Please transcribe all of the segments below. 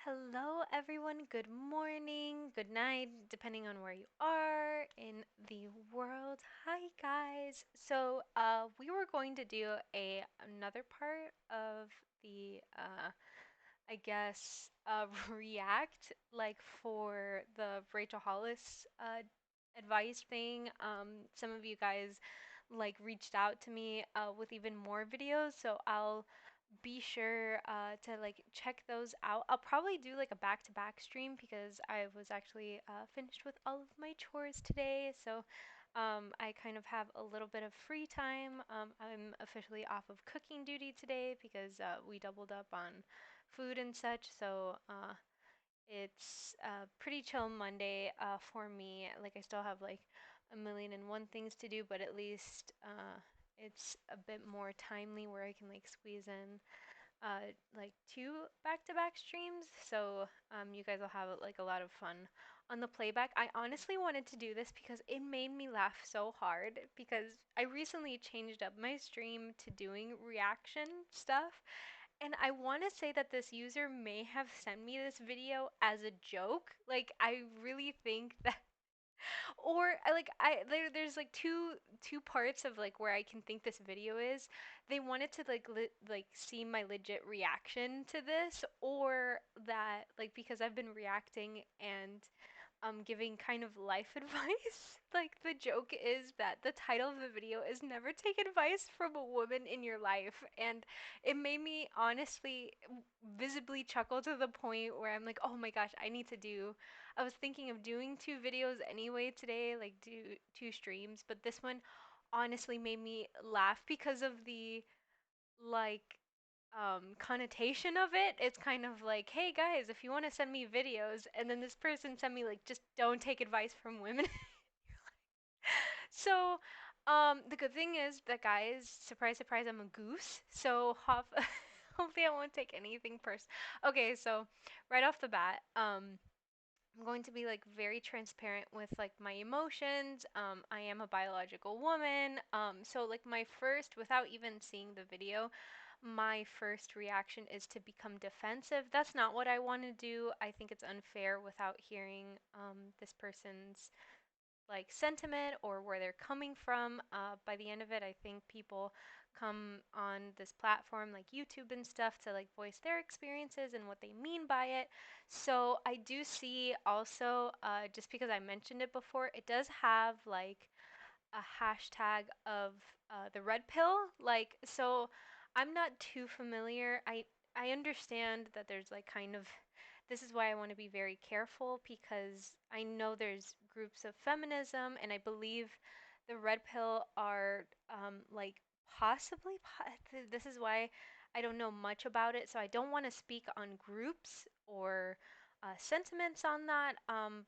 Hello, everyone. Good morning, good night, depending on where you are in the world. Hi, guys. We were going to do another part of the, I guess, react like for the Rachel Hollis advice thing. Some of you guys like reached out to me with even more videos, so I'll be sure to like check those out. I'll probably do like a back-to-back stream because I was actually finished with all of my chores today. I kind of have a little bit of free time. I'm officially off of cooking duty today because we doubled up on food and such. It's a pretty chill Monday for me. Like I still have like a million and one things to do, but at least it's a bit more timely where I can like squeeze in like two back-to-back streams, so you guys will have like a lot of fun on the playback. I honestly wanted to do this because it made me laugh so hard because I recently changed up my stream to doing reaction stuff, and I want to say that this user may have sent me this video as a joke. Like I really think that or there's like two parts of like where I can think this video is. They wanted to like see my legit reaction to this, or that like because I've been reacting and giving kind of life advice. Like the joke is that the title of the video is never take advice from a woman in your life, and it made me honestly visibly chuckle to the point where I'm like, oh my gosh, I was thinking of doing two videos anyway today, like do two streams, but this one honestly made me laugh because of the like connotation of it. It's kind of like, hey guys, if you want to send me videos, and then this person sent me like, just don't take advice from women. so the good thing is that, guys, surprise surprise, I'm a goose, so hopefully I won't take anything okay. So right off the bat, I'm going to be like very transparent with like my emotions. I am a biological woman. So like my first, without even seeing the video, my first reaction is to become defensive. That's not what I want to do. I think it's unfair without hearing this person's like sentiment or where they're coming from. By the end of it, I think people come on this platform like YouTube and stuff to like voice their experiences and what they mean by it. So I do see also, just because I mentioned it before, it does have like a hashtag of the red pill. Like, so I'm not too familiar. I understand that there's like kind of, this is why I want to be very careful because I know there's groups of feminism, and I believe the red pill are like this is why I don't know much about it, so I don't want to speak on groups or sentiments on that.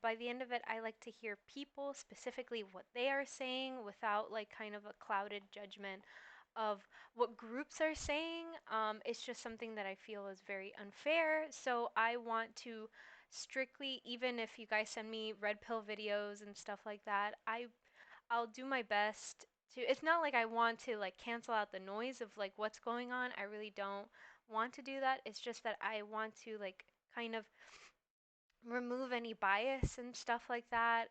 By the end of it, I like to hear people specifically what they are saying without like kind of a clouded judgment of what groups are saying. It's just something that I feel is very unfair. So I want to strictly, even if you guys send me red pill videos and stuff like that, I'll do my best to. It's not like I want to like cancel out the noise of like what's going on. I really don't want to do that. It's just that I want to like kind of remove any bias and stuff like that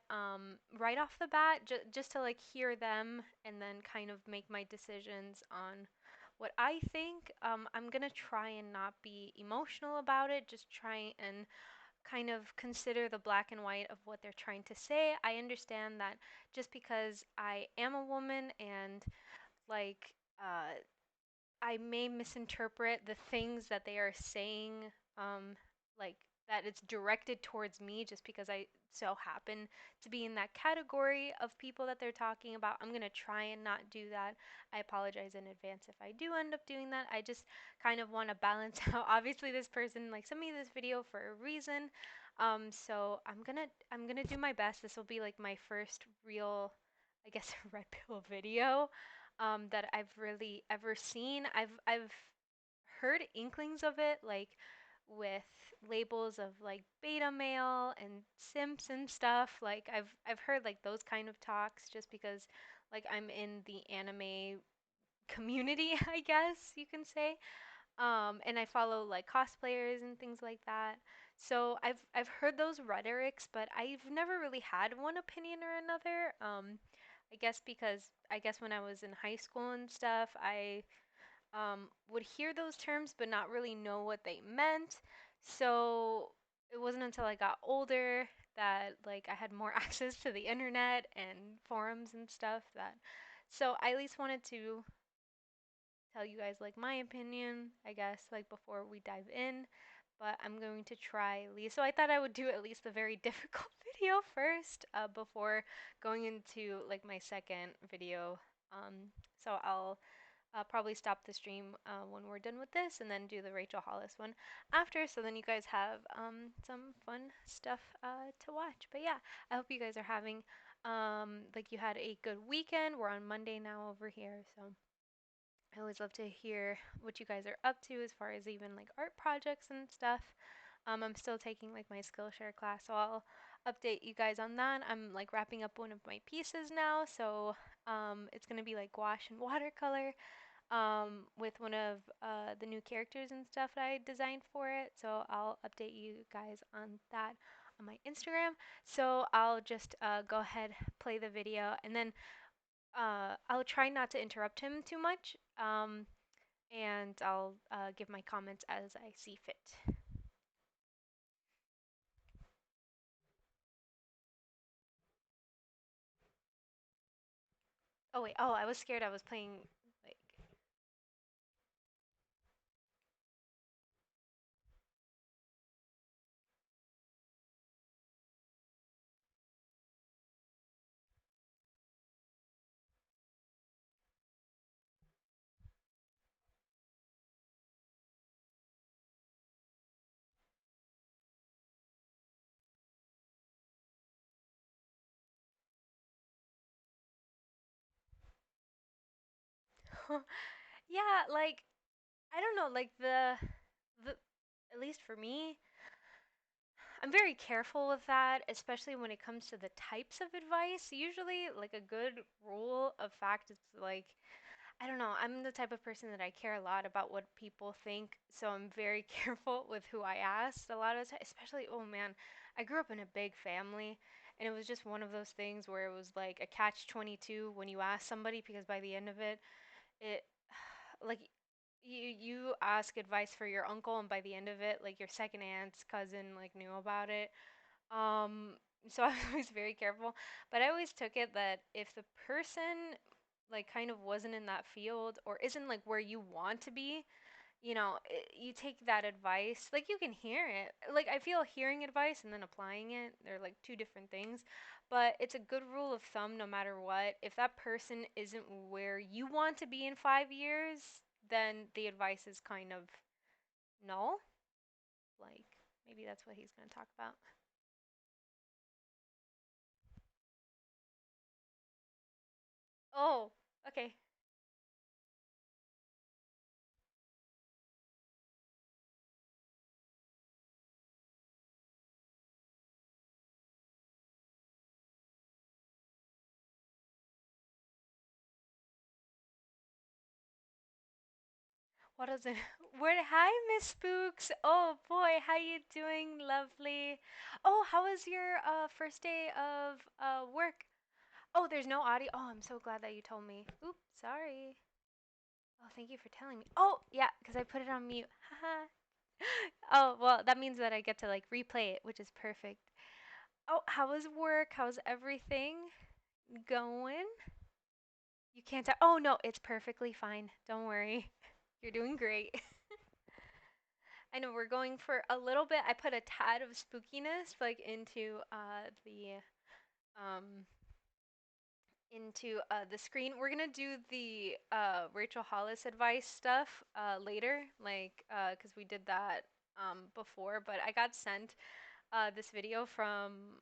right off the bat, just to like hear them and then kind of make my decisions on what I think. I'm gonna try and not be emotional about it, just try and kind of consider the black and white of what they're trying to say. I understand that just because I am a woman and like I may misinterpret the things that they are saying, like that it's directed towards me just because I so happen to be in that category of people that they're talking about. I'm gonna try and not do that. I apologize in advance if I do end up doing that. I just kind of want to balance out. Obviously, this person like sent me this video for a reason. So I'm gonna do my best. This will be like my first real, I guess, red pill video that I've really ever seen. I've heard inklings of it, like with labels of like beta male and simps and stuff. Like I've heard like those kind of talks just because like I'm in the anime community, I guess you can say. And I follow like cosplayers and things like that. So I've heard those rhetorics, but I've never really had one opinion or another. I guess because I guess when I was in high school and stuff, I would hear those terms but not really know what they meant. So it wasn't until I got older that like I had more access to the internet and forums and stuff that so I at least wanted to tell you guys like my opinion, I guess, like before we dive in. But I'm going to try at least. So I thought I would do at least a very difficult video first before going into like my second video. So I'll probably stop the stream when we're done with this and then do the Rachel Hollis one after. So then you guys have some fun stuff to watch. But yeah, I hope you guys are having like you had a good weekend. We're on Monday now over here. So I always love to hear what you guys are up to as far as even like art projects and stuff. I'm still taking like my Skillshare class, so I'll update you guys on that. I'm like wrapping up one of my pieces now, so it's gonna be like gouache and watercolor with one of the new characters and stuff that I designed for it. So I'll update you guys on that on my Instagram. So I'll just go ahead, play the video, and then I'll try not to interrupt him too much. And I'll give my comments as I see fit. Oh wait, oh I was scared I was playing like yeah, like I don't know, like the at least for me, I'm very careful with that, especially when it comes to the types of advice. Usually, like a good rule of fact is like I don't know. I'm the type of person that I care a lot about what people think, so I'm very careful with who I ask. A lot of times, especially, oh man, I grew up in a big family, and it was just one of those things where it was like a catch 22 when you ask somebody because by the end of it, it like you ask advice for your uncle, and by the end of it, like your second aunt's cousin like knew about it. Um, so I was always very careful, but I always took it that if the person like kind of wasn't in that field or isn't like where you want to be, you take that advice. Like you can hear it. Like I feel hearing advice and then applying it, they're like two different things. But it's a good rule of thumb no matter what. If that person isn't where you want to be in 5 years, then the advice is kind of null. Like maybe that's what he's going to talk about. Oh, okay. What is it? Where? Hi, Miss Spooks. Oh boy, how you doing? Lovely. Oh, how was your first day of work? Oh, there's no audio. Oh, I'm so glad that you told me. Oops, sorry. Oh, thank you for telling me. Oh, yeah, because I put it on mute. Haha. Oh, well, that means that I get to like replay it, which is perfect. Oh, how was work? How's everything going? You can't tell. Oh no, it's perfectly fine. Don't worry. You're doing great. I know we're going for a little bit. I put a tad of spookiness like um into the screen. We're gonna do the Rachel Hollis advice stuff later, like because we did that before. But I got sent this video from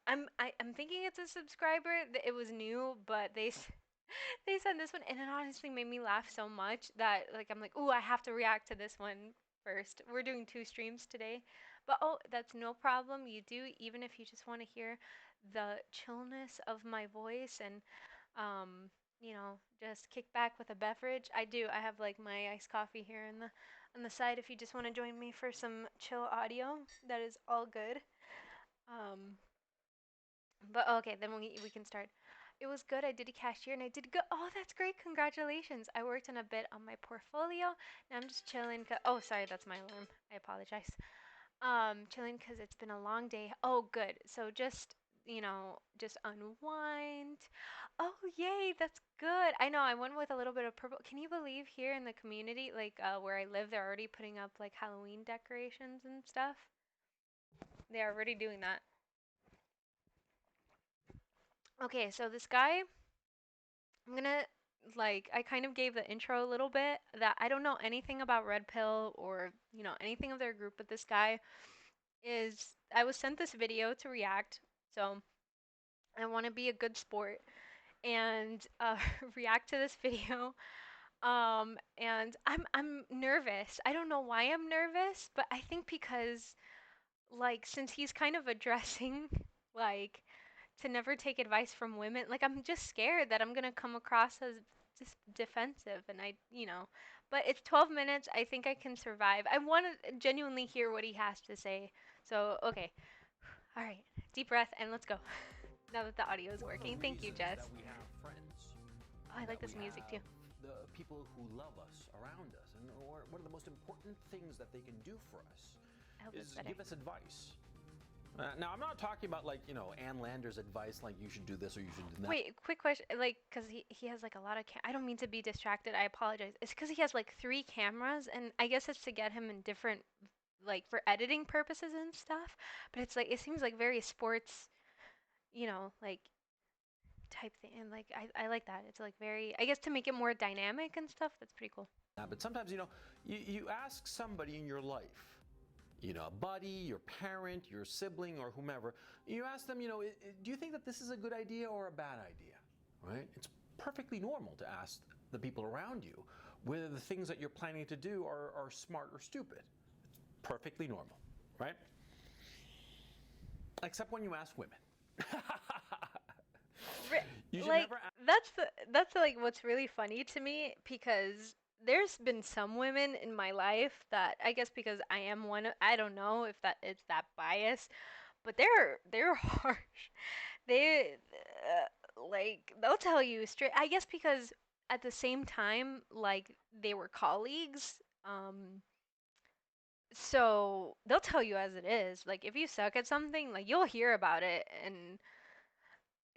I'm thinking it's a subscriber. It was new, but they sent this one, and it honestly made me laugh so much that like I'm like, ooh, I have to react to this one first. We're doing two streams today, but oh, that's no problem. You do, even if you just want to hear the chillness of my voice and just kick back with a beverage. I do. I have like my iced coffee here in the on the side. If you just want to join me for some chill audio, that is all good. Um, but okay, then we can start. It was good. I did a cashier and I did good. Oh, that's great. Congratulations. I worked on a bit on my portfolio. Now I'm just chilling. Oh, sorry, that's my alarm. I apologize. Chilling because it's been a long day. Oh, good. So just unwind. Oh, yay, that's good. I know. I went with a little bit of purple. Can you believe here in the community, like where I live, they're already putting up like Halloween decorations and stuff. They're already doing that. Okay, so this guy, I'm gonna like I kind of gave the intro a little bit that I don't know anything about Red Pill or anything of their group, but this guy is I was sent this video to react. So I want to be a good sport and react to this video. And I'm nervous. I don't know why I'm nervous, but I think because like since he's kind of addressing like to never take advice from women, like I'm just scared that I'm gonna come across as just defensive, and but it's 12 minutes. I think I can survive. I want to genuinely hear what he has to say. So okay, all right, deep breath and let's go. Now that the audio is One of the working, thank you, reasons Jess. that we have friends, Oh, I like that we this music too. have the people who love us around us, and one of the most important things that they can do for us I hope it's is better. give us advice. Now, I'm not talking about like, Ann Landers advice, like you should do this or you should do that. Wait, quick question. Like, cause he has like a lot of I don't mean to be distracted. I apologize. It's cause he has like three cameras, and I guess it's to get him in different, like for editing purposes and stuff. But it's like it seems like very sports, like type thing. And like I like that. It's like very I guess to make it more dynamic and stuff. That's pretty cool. But sometimes, you ask somebody in your life, a buddy, your parent, your sibling, or whomever, you ask them, do you think that this is a good idea or a bad idea? Right? It's perfectly normal to ask the people around you whether the things that you're planning to do are smart or stupid. It's perfectly normal, right? Except when you ask women. You should Like never ask. that's like what's really funny to me because there's been some women in my life that I guess because I am one I don't know if that it's that bias, but they're harsh. They like they'll tell you straight. I guess because at the same time like they were colleagues. So they'll tell you as it is. Like if you suck at something, like you'll hear about it and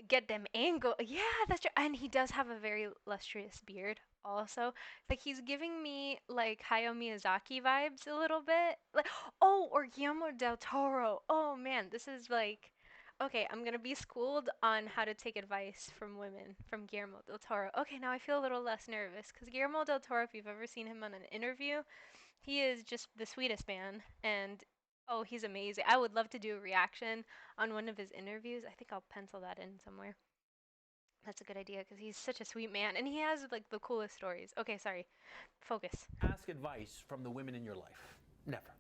get them angle. Yeah, that's true. And he does have a very lustrous beard also. Like he's giving me like Hayao Miyazaki vibes a little bit. Like or Guillermo del Toro. Oh man, this is like okay, I'm gonna be schooled on how to take advice from women from Guillermo del Toro. Okay, now I feel a little less nervous because Guillermo del Toro, if you've ever seen him on an interview, he is just the sweetest man. And oh, he's amazing. I would love to do a reaction on one of his interviews. I think I'll pencil that in somewhere. That's a good idea because he's such a sweet man and he has like the coolest stories. Okay, sorry. Focus. Ask advice from the women in your life. Never.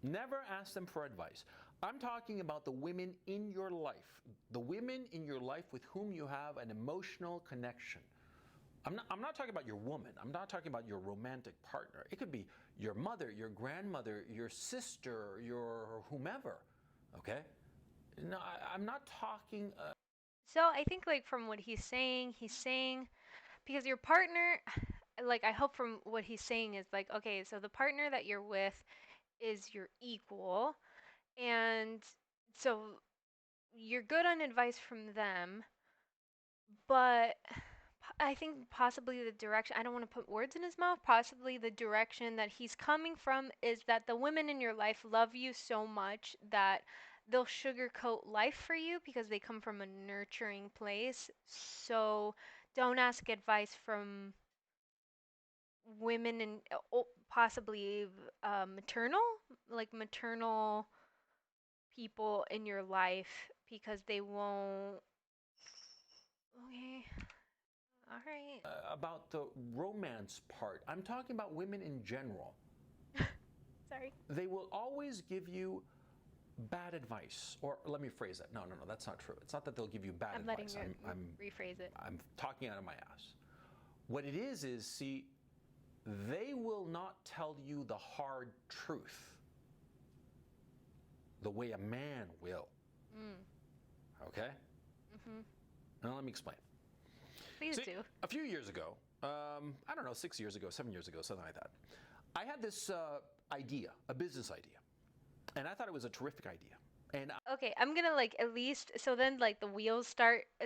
Never ask them for advice. I'm talking about the women in your life. The women in your life with whom you have an emotional connection. I'm not talking about your woman. I'm not talking about your romantic partner. It could be your mother, your grandmother, your sister, your whomever. Okay? No, I'm not talking. So I think like from what he's saying because your partner like I hope from what he's saying is like okay, so the partner that you're with is your equal and so you're good on advice from them, but I think possibly the direction, I don't want to put words in his mouth, possibly the direction that he's coming from is that the women in your life love you so much that they'll sugarcoat life for you because they come from a nurturing place. So don't ask advice from women and possibly maternal, like maternal people in your life because they won't. Okay, all right. About the romance part. I'm talking about women in general. Sorry. They will always give you bad advice. Or let me phrase that. No, no, no, that's not true. It's not that they'll give you bad I'm letting advice. you rephrase it. I'm talking out of my ass. What it is, see, they will not tell you the hard truth the way a man will. Mm. Okay? Mhm. Now let me explain. Please See, do. a few years ago, I don't know, 6 years ago, 7 years ago, something like that, I had this idea, a business idea. And I thought it was a terrific idea. And Okay, I'm gonna like at least so then like the wheels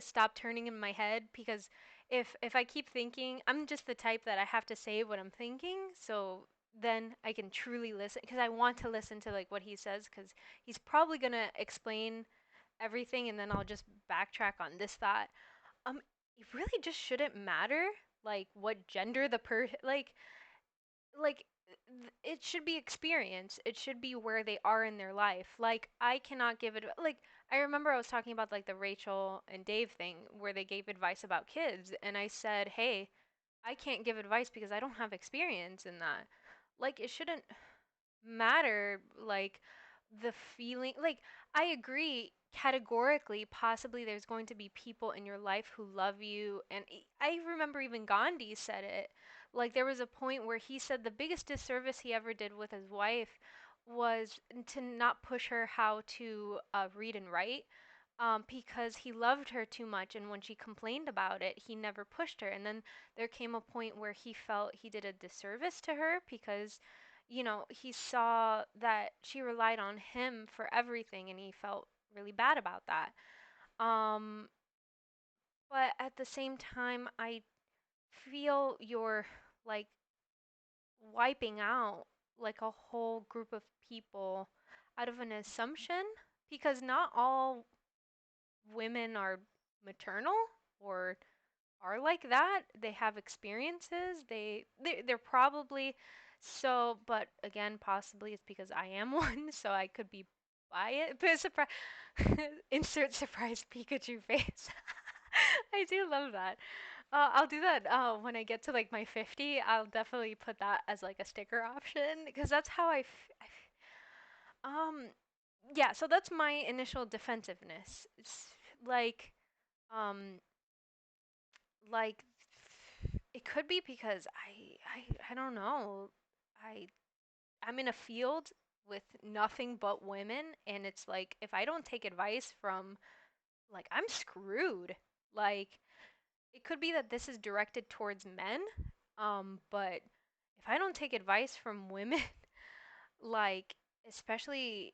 stop turning in my head because if I keep thinking, I'm just the type that I have to say what I'm thinking, so then I can truly listen because I want to listen to like what he says because he's probably gonna explain everything and then I'll just backtrack on this thought. It really just shouldn't matter like what gender the like it should be experience. It should be where they are in their life. Like I cannot give it like I remember I was talking about like the Rachel and Dave thing where they gave advice about kids and I said, "Hey, I can't give advice because I don't have experience in that." Like it shouldn't matter like the feeling like I agree categorically possibly there's going to be people in your life who love you and I remember even Gandhi said it like there was a point where he said the biggest disservice he ever did with his wife was to not push her how to read and write because he loved her too much and when she complained about it he never pushed her and then there came a point where he felt he did a disservice to her because he saw that she relied on him for everything and he felt really bad about that. Um, but at the same time, I feel you're like wiping out like a whole group of people out of an assumption because not all women are maternal or are like that. They have experiences. They're probably so, but again, possibly it's because I am one, so I could be biased. But surprise, insert surprise Pikachu face. I do love that. I'll do that when I get to like my 50. I'll definitely put that as like a sticker option because that's how yeah. So that's my initial defensiveness. It's like um like it could be because I don't know. I I'm in a field with nothing but women and it's like if I don't take advice from like I'm screwed. Like it could be that this is directed towards men, but if I don't take advice from women, like especially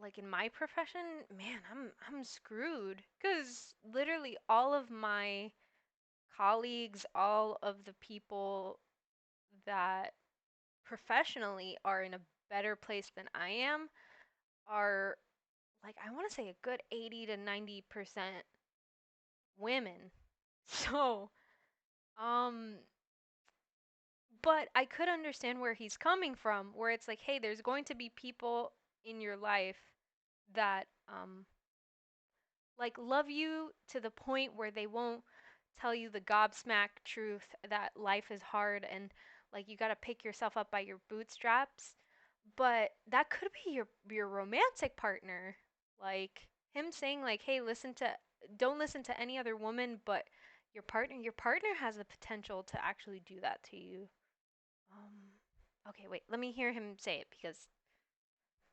like in my profession, man, I'm screwed cuz literally all of my colleagues, all of the people that professionally are in a better place than I am are like I want to say a good 80 to 90% women. So, um but I could understand where he's coming from where it's like, "Hey, there's going to be people in your life that like love you to the point where they won't tell you the gobsmack truth that life is hard and like you got to pick yourself up by your bootstraps." But that could be your romantic partner. Like him saying like, "Hey, don't listen to any other woman but your partner has the potential to actually do that to you." Okay, wait. Let me hear him say it because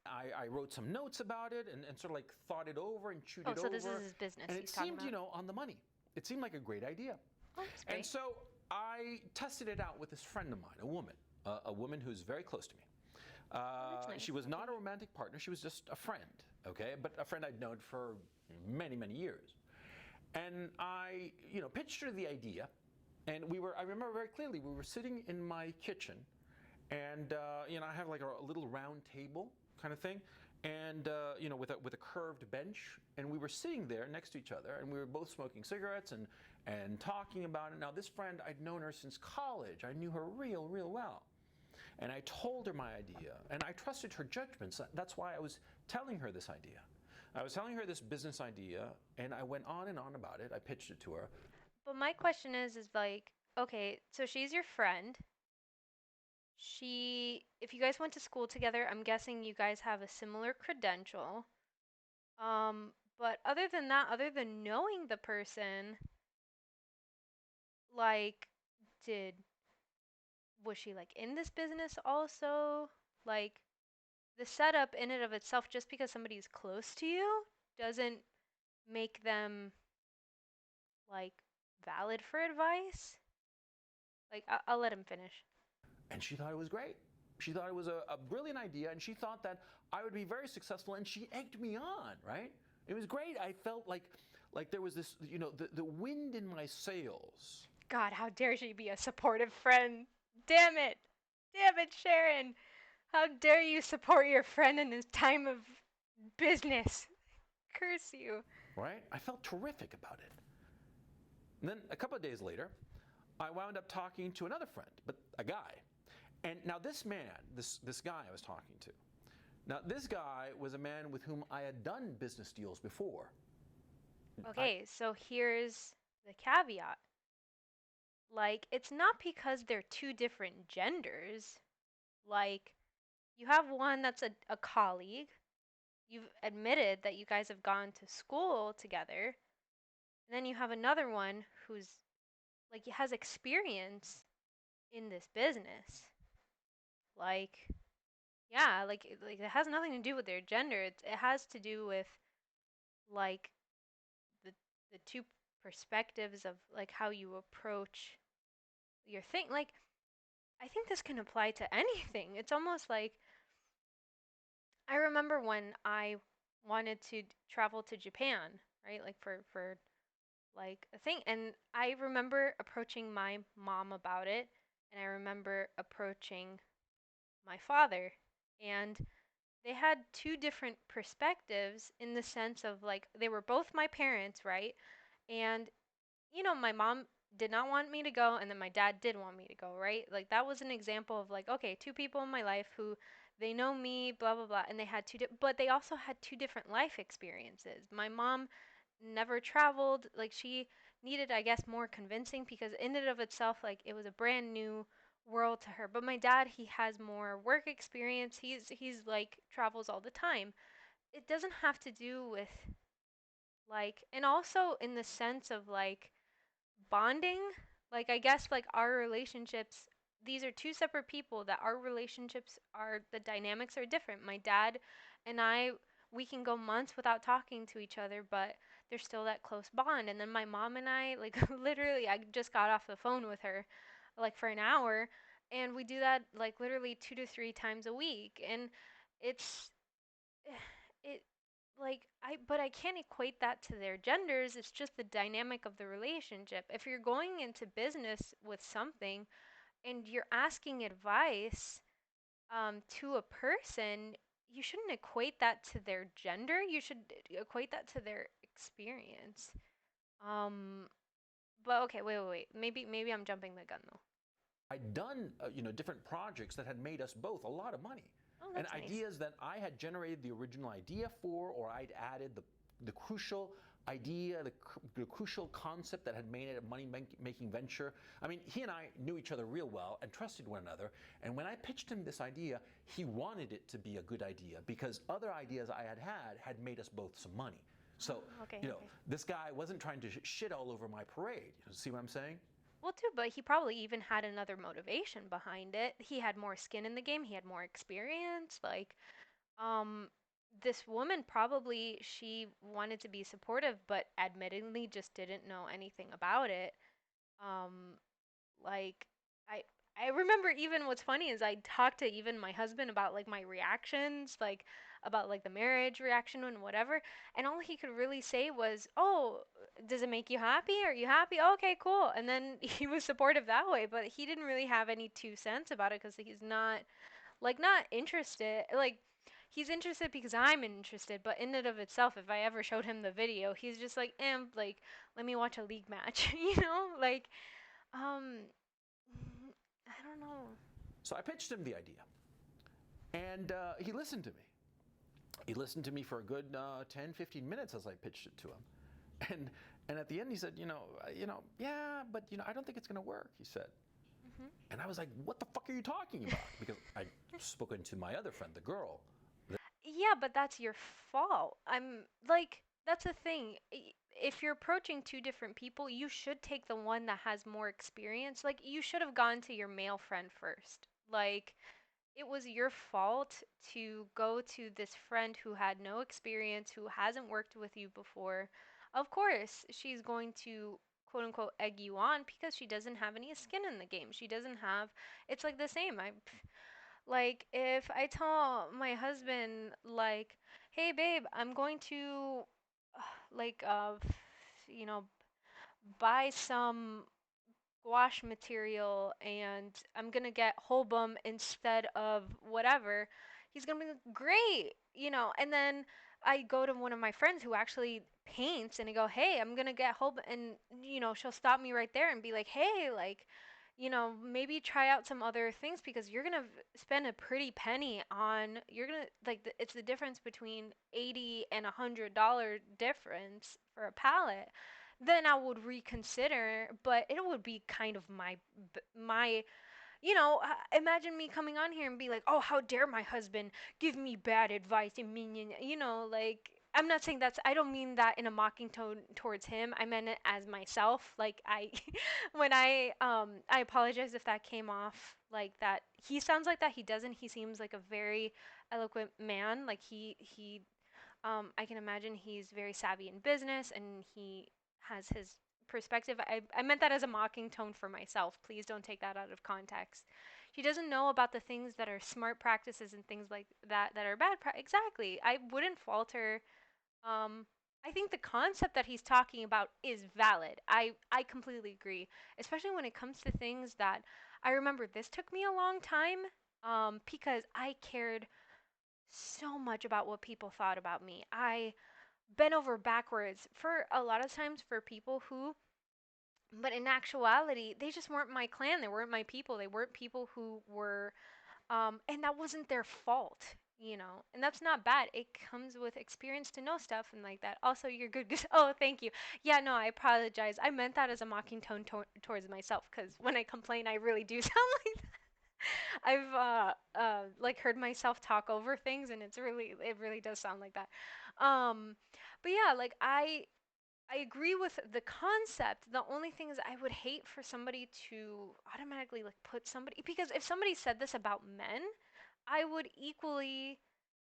I wrote some notes about it and sort of like thought it over and chewed oh, it so this is over. his business And it he's talking seemed, about. on the money. It seemed like a great idea. Oh, that's And great. so I tested it out with this friend of mine, a woman who's very close to me. Oh, that's She nice. was not a Okay. romantic partner, she was just a friend, okay? But a friend I'd known for many, many years. And I, pitched her the idea. And I remember very clearly, we were sitting in my kitchen and I have like a little round table kind of thing, and with a curved bench, and we were sitting there next to each other, and we were both smoking cigarettes and talking about it. Now this friend, I'd known her since college. I knew her real well, and I told her my idea, and I trusted her judgments. That's why I was telling her this idea. I was telling her this business idea, and I went on and on about it. I pitched it to her. But my question is like, okay, so she's your friend. if you guys went to school together, I'm guessing you guys have a similar credential. But other than that, other than knowing the person, like, did was she like in this business also? Like, the setup in and of itself, just because somebody's close to you, doesn't make them like valid for advice. Like, I'll let him finish. And she thought it was great. She thought it was a brilliant idea, and she thought that I would be very successful, and she egged me on, right? It was great. I felt like there was this, the wind in my sails. God, how dare she be a supportive friend? Damn it! Damn it, Sharon! How dare you support your friend in his time of business? Curse you. Right? I felt terrific about it. And then a couple of days later, I wound up talking to another friend, but a guy. And now this man, this guy I was talking to, now this guy was a man with whom I had done business deals before. I, Okay, so here's the caveat. Like, it's not because they're two different genders. Like, you have one that's a colleague. You've admitted that you guys have gone to school together. And then you have another one who's, like, has experience in this business. Like, yeah, like it has nothing to do with their gender. It has to do with, like, the the two perspectives of like how you approach your thing. Like, I think this can apply to anything. It's almost like I remember when I wanted to travel to Japan, right? Like for like a thing, and I remember approaching my mom about it, and I remember approaching my father, and they had two different perspectives in the sense of like they were both my parents, right? And my mom did not want me to go, and then my dad did want me to go, right? Like that was an example of like, okay, two people in my life who they know me, blah blah blah, and they had but they also had two different life experiences. My mom never traveled, like she needed, I guess, more convincing because in and of itself, like it was a brand new world to her. But my dad, he has more work experience. He's like travels all the time. It doesn't have to do with like, and also in the sense of like bonding, like I guess like our relationships, these are two separate people that our relationships are, the dynamics are different. My dad and I, we can go months without talking to each other, but there's still that close bond. And then my mom and I, like literally I just got off the phone with her like for an hour, and we do that like literally 2 to 3 times a week. And it's it like I can't equate that to their genders. It's just the dynamic of the relationship. If you're going into business with something and you're asking advice to a person, you shouldn't equate that to their gender. You should equate that to their experience. um but okay, wait, maybe I'm jumping the gun though. I'd done different projects that had made us both a lot of money, Oh, and that's nice. ideas that I had generated the original idea for, or I'd added the crucial idea, the crucial concept that had made it a making venture. I mean, he and I knew each other real well and trusted one another. And when I pitched him this idea, he wanted it to be a good idea because other ideas I had made us both some money. So, Oh, okay. this guy wasn't trying to shit all over my parade. See what I'm saying? Well, too, but he probably even had another motivation behind it. He had more skin in the game, he had more experience. Like, um, this woman probably she wanted to be supportive, but admittedly just didn't know anything about it. Um, like I I remember even what's funny is I talked to even my husband about like my reactions, like about like the marriage reaction and whatever, and all he could really say was, "Oh, does it make you happy? Are you happy? Oh, okay, cool." And then he was supportive that way, but he didn't really have any 2 cents about it because he's not like not interested. Like he's interested because I'm interested, but in and of itself, if I ever showed him the video, he's just like, like let me watch a league match, like um I don't know. So I pitched him the idea, and he listened to me. He listened to me for a good 10, 15 minutes as I pitched it to him. And at the end he said, yeah, but I don't think it's going to work, he said. Mhm. And I was like, what the fuck are you talking about? Because I'd spoken to my other friend, the girl. Yeah, but that's your fault. I'm like, that's the thing. If you're approaching two different people, you should take the one that has more experience. Like, you should have gone to your male friend first. Like, it was your fault to go to this friend who had no experience, who hasn't worked with you before. Of course, she's going to quote unquote egg you on because she doesn't have any skin in the game. She doesn't have, it's like the same. Like, if I tell my husband, like, hey, babe, I'm going to, like, you know, buy some gouache material and I'm gonna get Holbum instead of whatever, he's gonna be like, great, And then I go to one of my friends who actually paints and I go, hey, I'm gonna get Holbum, and she'll stop me right there and be like, hey, like, maybe try out some other things because you're gonna spend a pretty penny on, you're gonna like it's the difference between 80 and $100 difference for a palette. Then I would reconsider, but it would be kind of my imagine me coming on here and be like, "Oh, how dare my husband give me bad advice and minion," like I'm not saying that's, I don't mean that in a mocking tone towards him. I meant it as myself. Like I when I apologize if that came off like that. He sounds like that. He doesn't. He seems like a very eloquent man. Like I can imagine he's very savvy in business and he has his perspective. I meant that as a mocking tone for myself. Please don't take that out of context. He doesn't know about the things that are smart practices and things like that are bad. Exactly. I wouldn't falter. Um, I think the concept that he's talking about is valid. I completely agree, especially when it comes to things that I remember. This took me a long time because I cared so much about what people thought about me. I bent over backwards for a lot of times for people who, but in actuality, they just weren't my clan. They weren't my people. They weren't people who were, and that wasn't their fault. And that's not bad. It comes with experience to know stuff and like that. Also, you're good. Oh, thank you. Yeah, no, I apologize. I meant that as a mocking tone towards myself because when I complain, I really do sound like I've like heard myself talk over things and it really does sound like that. Um but yeah, like I agree with the concept. The only thing is I would hate for somebody to automatically like put somebody, because if somebody said this about men, I would equally,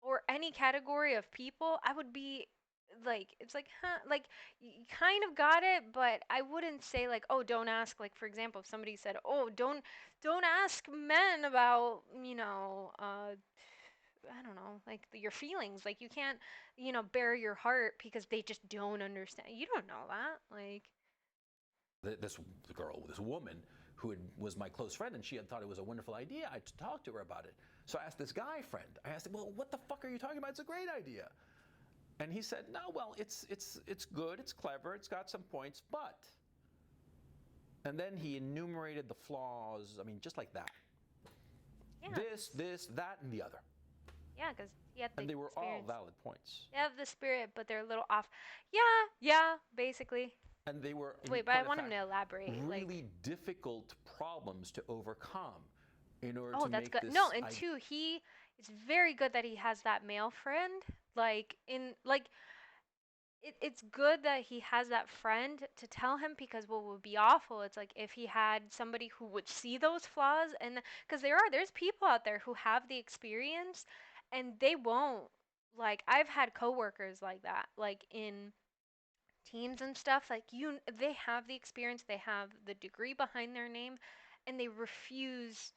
or any category of people, I would be like, it's like, huh, like you kind of got it, but I wouldn't say like, oh, don't ask. Like for example, if somebody said, oh, don't ask men about, I don't know, like your feelings. Like you can't, bare your heart because they just don't understand. You don't know that. Like, This girl, this woman who was my close friend, and she had thought it was a wonderful idea. I talked to her about it. So I asked this guy friend, I asked him, well, what the fuck are you talking about? It's a great idea. And he said, no, well, it's good, it's clever, it's got some points, but. And then he enumerated the flaws, I mean, just like that. yeah, This, that, and the other. yeah, because he had the And they were all experience. valid points. They have the spirit, but they're a little off. Yeah, yeah, basically. And they were, in Wait, but I point of want him fact, to elaborate. Like, really difficult problems to overcome in order oh, to that's make good. No, this. and two, he it's very good that he has that male friend. It's good that he has that friend to tell him, because what would be awful, it's like if he had somebody who would see those flaws, and because there's people out there who have the experience and they won't. Like I've had coworkers like that, like in teams and stuff, like they have the experience, they have the degree behind their name, and they refuse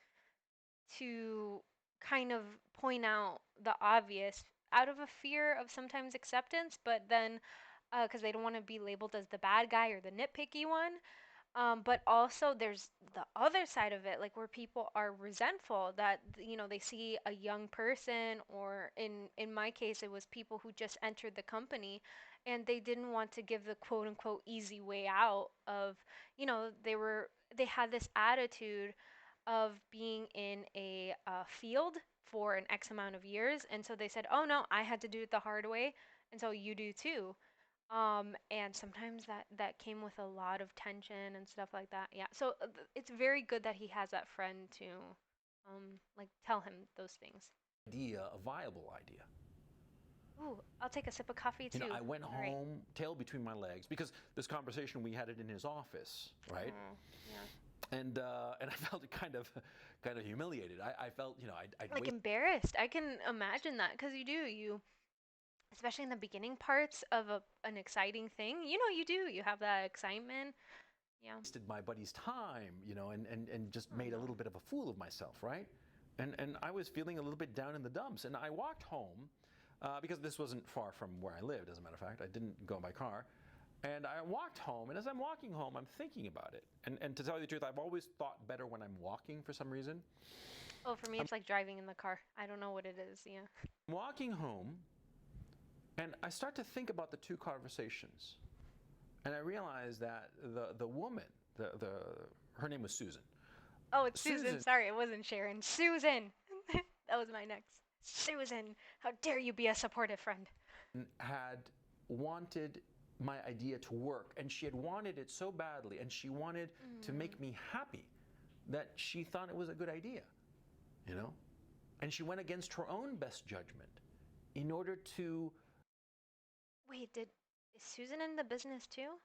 to kind of point out the obvious out of a fear of sometimes acceptance, but then because they don't want to be labeled as the bad guy or the nitpicky one. But also there's the other side of it, like where people are resentful that they see a young person, or in my case it was people who just entered the company and they didn't want to give the quote unquote easy way out of, they had this attitude of being in a field for an X amount of years, and so they said, oh no, I had to do it the hard way, and so you do too. And sometimes that came with a lot of tension and stuff like that. Yeah. So it's very good that he has that friend to like tell him those things. Idea, a viable idea. Ooh, I'll take a sip of coffee too. I went All right. home, tail between my legs, because this conversation we had it in his office, right? Oh, yeah. And I felt kind of humiliated. I felt, I'd Like wasted embarrassed. I can imagine that because you do. You, especially in the beginning parts of an exciting thing, you do. You have that excitement. Yeah. my buddy's time, and just Oh made a little no. bit of a fool of myself, right? And I was feeling a little bit down in the dumps, and I walked home because this wasn't far from where I lived. As a matter of fact, I didn't go by car. And I walked home, and as I'm walking home, I'm thinking about it. And to tell you the truth, I've always thought better when I'm walking for some reason. Oh, for me, I'm it's like driving in the car. I don't know what it is. Yeah. walking home, and I start to think about the two conversations. And I realize that the woman, the her name was Susan. Oh, it's Susan. Susan Sorry, it wasn't Sharon. Susan. That was my next. Susan, how dare you be a supportive friend? had wanted my idea to work, and she had wanted it so badly, and she wanted to Mm. make me happy that she thought it was a good idea, you know? And she went against her own best judgment in order to Wait, is Susan in the business too?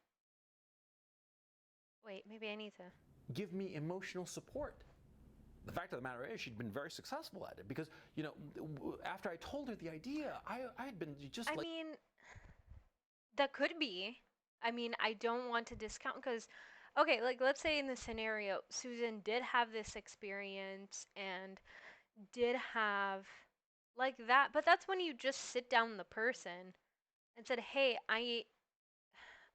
Wait, maybe I need to. give me emotional support. The fact of the matter is, she'd been very successful at it because, after I told her the idea, I had been just I like, mean, that could be. I mean, I don't want to discount because, okay, like let's say in the scenario, Susan did have this experience and did have like that, but that's when you just sit down the person and said, "Hey,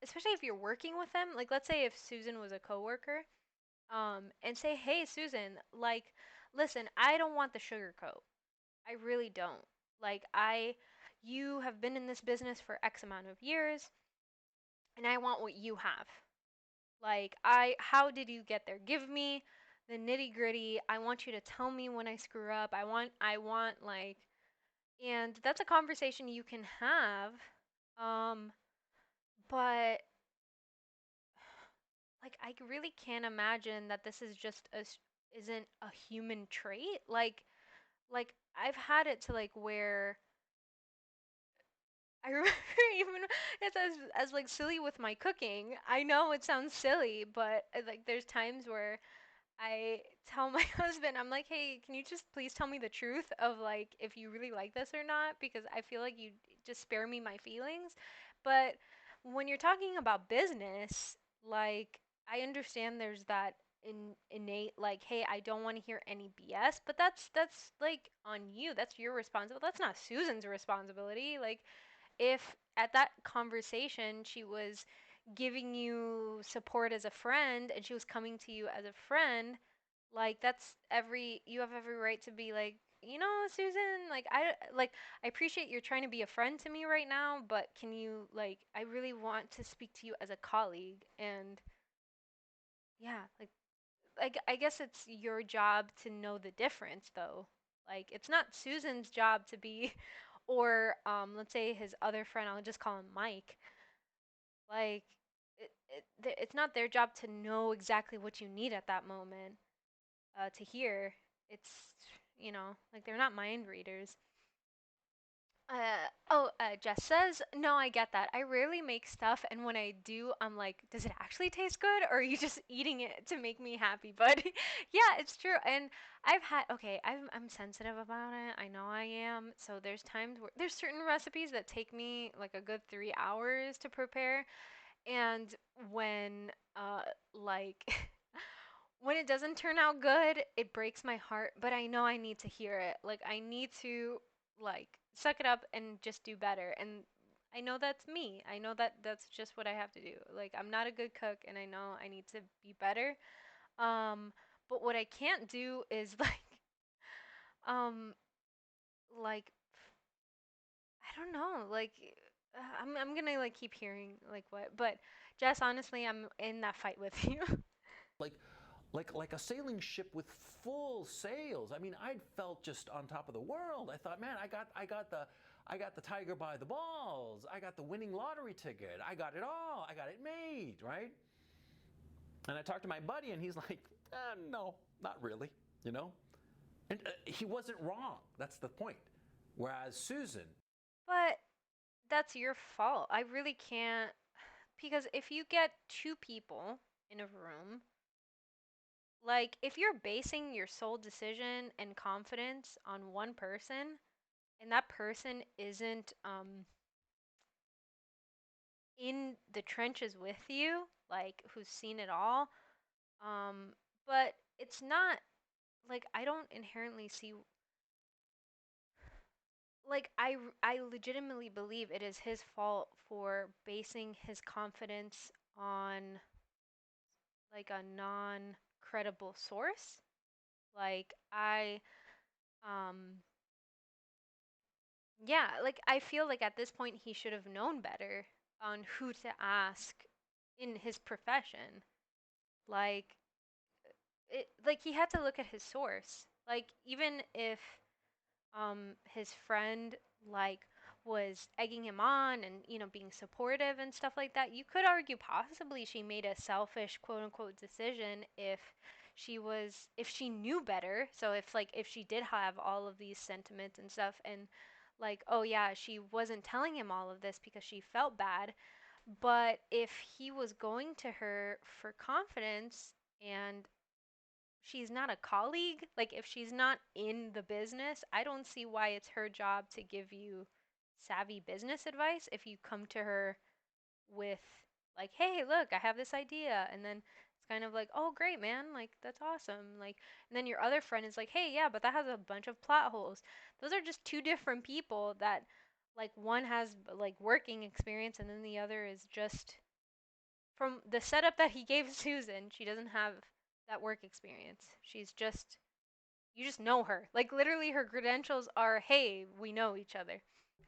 especially if you're working with them, like let's say if Susan was a coworker, and say, "Hey, Susan, like, listen, I don't want the sugar coat. I really don't. Like, you have been in this business for X amount of years, and I want what you have. Like, how did you get there? Give me the nitty gritty. I want you to tell me when I screw up. Like, and that's a conversation you can have. Um, but like, I really can't imagine that this is just isn't a human trait. Like I've had it to like where I remember even it's as like silly with my cooking. I know it sounds silly, but like there's times where I tell my husband, I'm like, hey, can you just please tell me the truth of like if you really like this or not? Because I feel like you just spare me my feelings. But when you're talking about business, like I understand there's that innate like, hey, I don't want to hear any BS, but that's like on you. That's your responsibility. That's not Susan's responsibility. Like if at that conversation she was giving you support as a friend and she was coming to you as a friend, like you have every right to be like, Susan, I appreciate you're trying to be a friend to me right now, but can you like I really want to speak to you as a colleague and yeah, like I guess it's your job to know the difference though. Like it's not Susan's job to be or let's say his other friend, I'll just call him Mike. Like it's not their job to know exactly what you need at that moment to hear. It's like they're not mind readers. Jess says, no, I get that. I rarely make stuff, and when I do, I'm like, does it actually taste good, or are you just eating it to make me happy? But yeah, it's true. And okay, I'm sensitive about it. I know I am. So there's times where there's certain recipes that take me like a good 3 hours to prepare, and when like when it doesn't turn out good, it breaks my heart, but I know I need to hear it. Like I need to like suck it up and just do better. And I know that's me. I know that that's just what I have to do. Like I'm not a good cook and I know I need to be better. Um but what I can't do is um like I don't know, like I'm going to like keep hearing like what. But Jess, honestly, I'm in that fight with you. like like a sailing ship with full sails. I mean, I'd felt just on top of the world. I thought, man, I got the tiger by the balls. I got the winning lottery ticket. I got it all. I got it made, right? And I talked to my buddy, and he's like, no, not really, you know? And he wasn't wrong. That's the point. Whereas Susan, But that's your fault. I really can't, because if you get two people in a room, like if you're basing your sole decision and confidence on one person and that person isn't in the trenches with you, like who's seen it all, um but it's not like I don't inherently see like I legitimately believe it is his fault for basing his confidence on like a non-credible source. Like um yeah, like I feel like at this point he should have known better on who to ask in his profession. Like like he had to look at his source. Like even if his friend like was egging him on and being supportive and stuff like that, you could argue possibly she made a selfish quote unquote decision if she knew better. So if she did have all of these sentiments and stuff, and like, oh yeah, she wasn't telling him all of this because she felt bad. But if he was going to her for confidence and she's not a colleague, like if she's not in the business, I don't see why it's her job to give you savvy business advice if you come to her with like, "Hey, look, I have this idea." And then it's kind of like, "Oh, great, man. Like that's awesome." Like and then your other friend is like, "Hey, yeah, but that has a bunch of plot holes." Those are just two different people that like one has like working experience and then the other is just from the setup that he gave Susan, she doesn't have that work experience. She's just you just know her. Like literally her credentials are, "Hey, we know each other."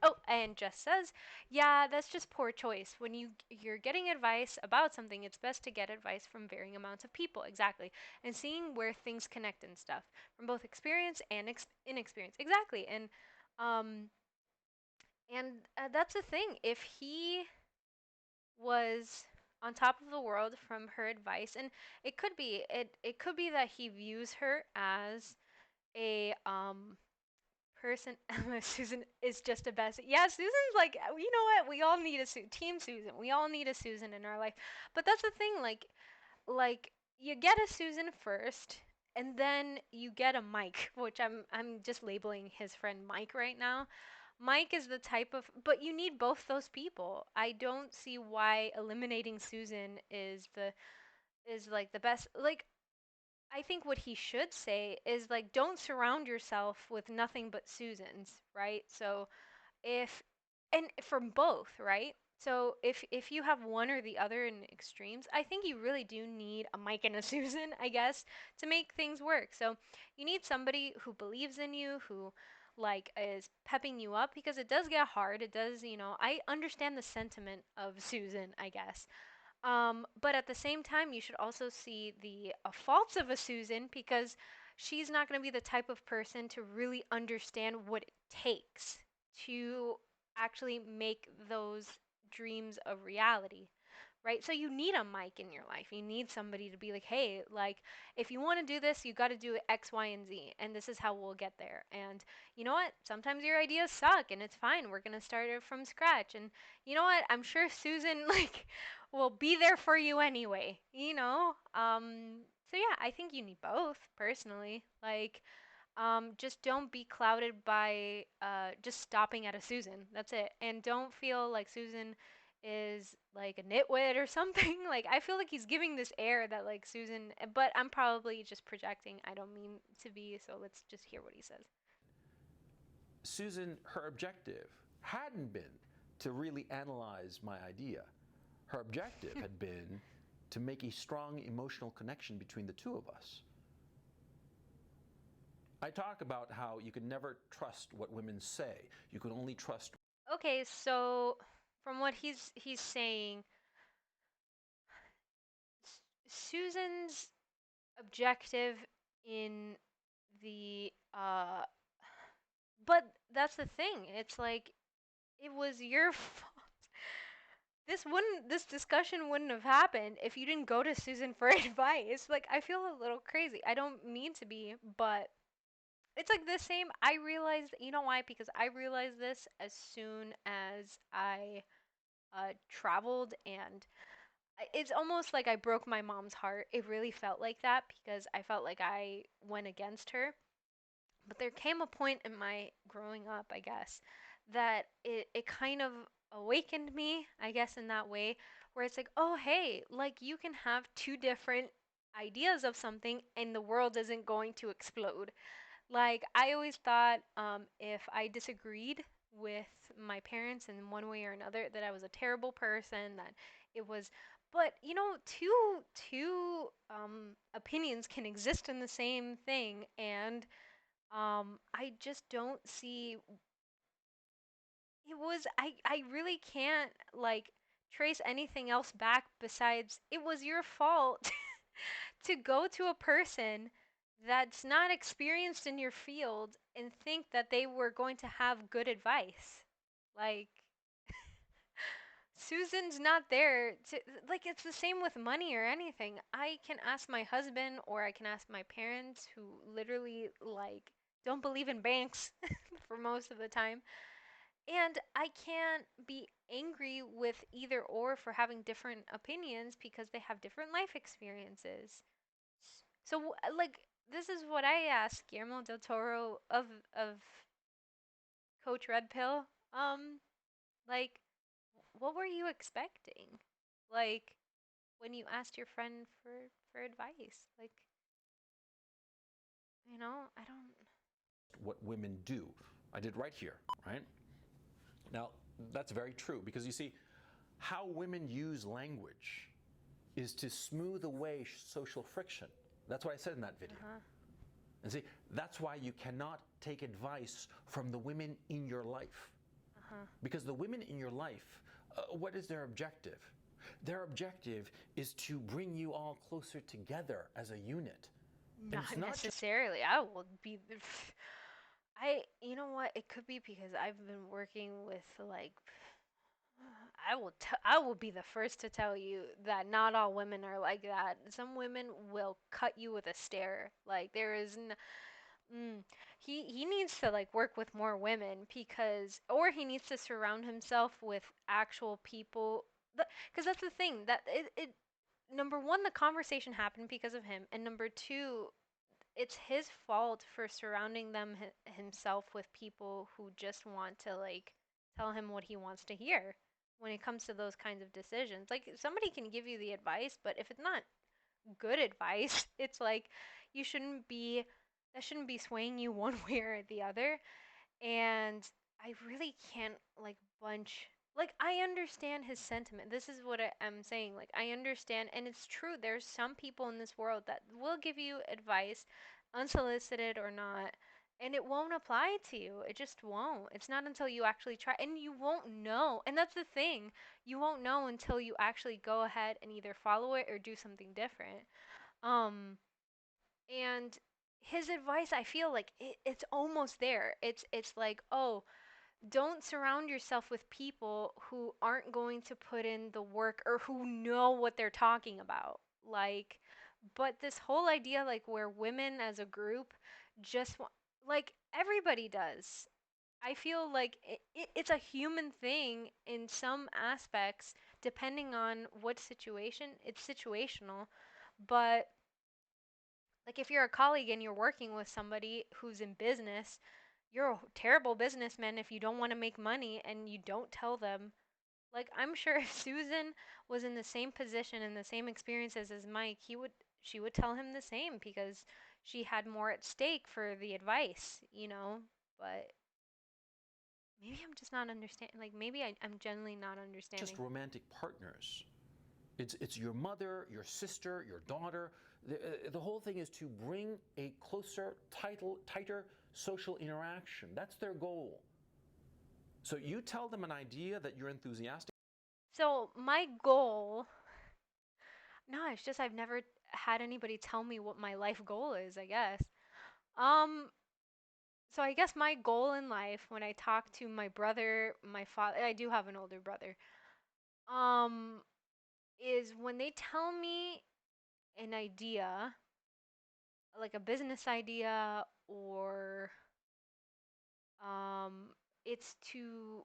Oh, and Jess says, "Yeah, that's just poor choice. When you're getting advice about something, it's best to get advice from varying amounts of people." Exactly. And seeing where things connect and stuff from both experience and inexperience. Exactly. Um that's the thing. If he was on top of the world from her advice, and it could be that he views her as a person. Susan is just a best. Yeah, Susan's like, you know what, we all need a team Susan, we all need a Susan in our life. But that's the thing, like you get a Susan first and then you get a Mike, which I'm just labeling his friend Mike right now. Mike is the type of, but you need both those people. I don't see why eliminating Susan is like the best. Like I think what he should say is like don't surround yourself with nothing but Susans, right? So if and from both, right? So if you have one or the other in extremes, I think you really do need a Mike and a Susan, I guess, to make things work. So you need somebody who believes in you, who like is pepping you up because it does get hard. It does, I understand the sentiment of Susan, I guess. But at the same time, you should also see the faults of a Susan because she's not going to be the type of person to really understand what it takes to actually make those dreams a reality, right? So you need a Mike in your life. You need somebody to be like, hey, like, if you want to do this, you got to do X, Y, and Z, and this is how we'll get there. And you know what? Sometimes your ideas suck, and it's fine. We're gonna start it from scratch. And you know what? I'm sure Susan like will be there for you anyway. So yeah, I think you need both personally. Like, just don't be clouded by just stopping at a Susan. That's it. And don't feel like Susan is like a nitwit or something. Like I feel like he's giving this air that like Susan, but I'm probably just projecting. I don't mean to be, so let's just hear what he says. Susan, her objective hadn't been to really analyze my idea. Her objective had been to make a strong emotional connection between the two of us. I talk about how you can never trust what women say. You can only trust. Okay, so from what he's saying, Susan's objective in the but that's the thing. It's like it was your fault. This discussion wouldn't have happened if you didn't go to Susan for advice. Like, I feel a little crazy. I don't mean to be, but it's like the same. I realized, you know why? Because I realized this as soon as I traveled, and it's almost like I broke my mom's heart. It really felt like that because I felt like I went against her. But there came a point in my growing up, I guess, that it kind of awakened me, I guess, in that way, where it's like, oh, hey, like you can have two different ideas of something and the world isn't going to explode. Like, I always thought if I disagreed with my parents in one way or another, that I was a terrible person, that it was. But two opinions can exist in the same thing, and I just don't see it was I really can't like trace anything else back besides it was your fault to go to a person that's not experienced in your field and think that they were going to have good advice. Like, Susan's not there to, like, it's the same with money or anything. I can ask my husband or I can ask my parents who literally, like, don't believe in banks for most of the time. And I can't be angry with either or for having different opinions because they have different life experiences. So, like, this is what I asked Guillermo del Toro of Coach Red Pill. Like, what were you expecting? Like, when you asked your friend for advice, like, I don't. What women do. I did right here, right? Now, that's very true because you see, how women use language is to smooth away social friction. That's what I said in that Uh video. huh. And see, that's why you cannot take advice from the women in your life. Uh huh. Because the women in your life, what is their objective? Their objective is to bring you all closer together as a unit. And it's Not not just necessarily. I will be. You know what? It could be because I've been working with like I will be the first to tell you that not all women are like that. Some women will cut you with a stare. Like there is mm, he needs to like work with more women because or he needs to surround himself with actual people because that's the thing that it number one the conversation happened because of him and number two it's his fault for surrounding himself with people who just want to like tell him what he wants to hear when it comes to those kinds of decisions. Like somebody can give you the advice, but if it's not good advice, it's like you shouldn't be that shouldn't be swaying you one way or the other. And I really can't like bunch like I understand his sentiment. This is what I'm saying. Like I understand and it's true there's some people in this world that will give you advice unsolicited or not and it won't apply to you. It just won't. It's not until you actually try and you won't know. And that's the thing. You won't know until you actually go ahead and either follow it or do something different. Um and his advice I feel like it's almost there. It's like, "Oh, don't surround yourself with people who aren't going to put in the work or who know what they're talking about." Like, but this whole idea like where women as a group just want like everybody does. I feel like it's a human thing in some aspects depending on what situation. It's situational, but like if you're a colleague and you're working with somebody who's in business, you're a terrible businessman if you don't want to make money and you don't tell them. Like I'm sure if Susan was in the same position and the same experiences as Mike, he would she would tell him the same because she had more at stake for the advice. But maybe I'm just not understanding. Like maybe I'm generally not just understanding. romantic partners. It's your mother, your sister, your daughter. The whole thing is to bring a closer, tighter social interaction. That's their goal. So you tell them an idea that you're enthusiastic. So my goal, no, it's just I've never had anybody tell me what my life goal is, I guess. Um So I guess my goal in life when I talk to my brother, my father, I do have an older brother, um, is when they tell me an idea, like a business idea, or um, it's to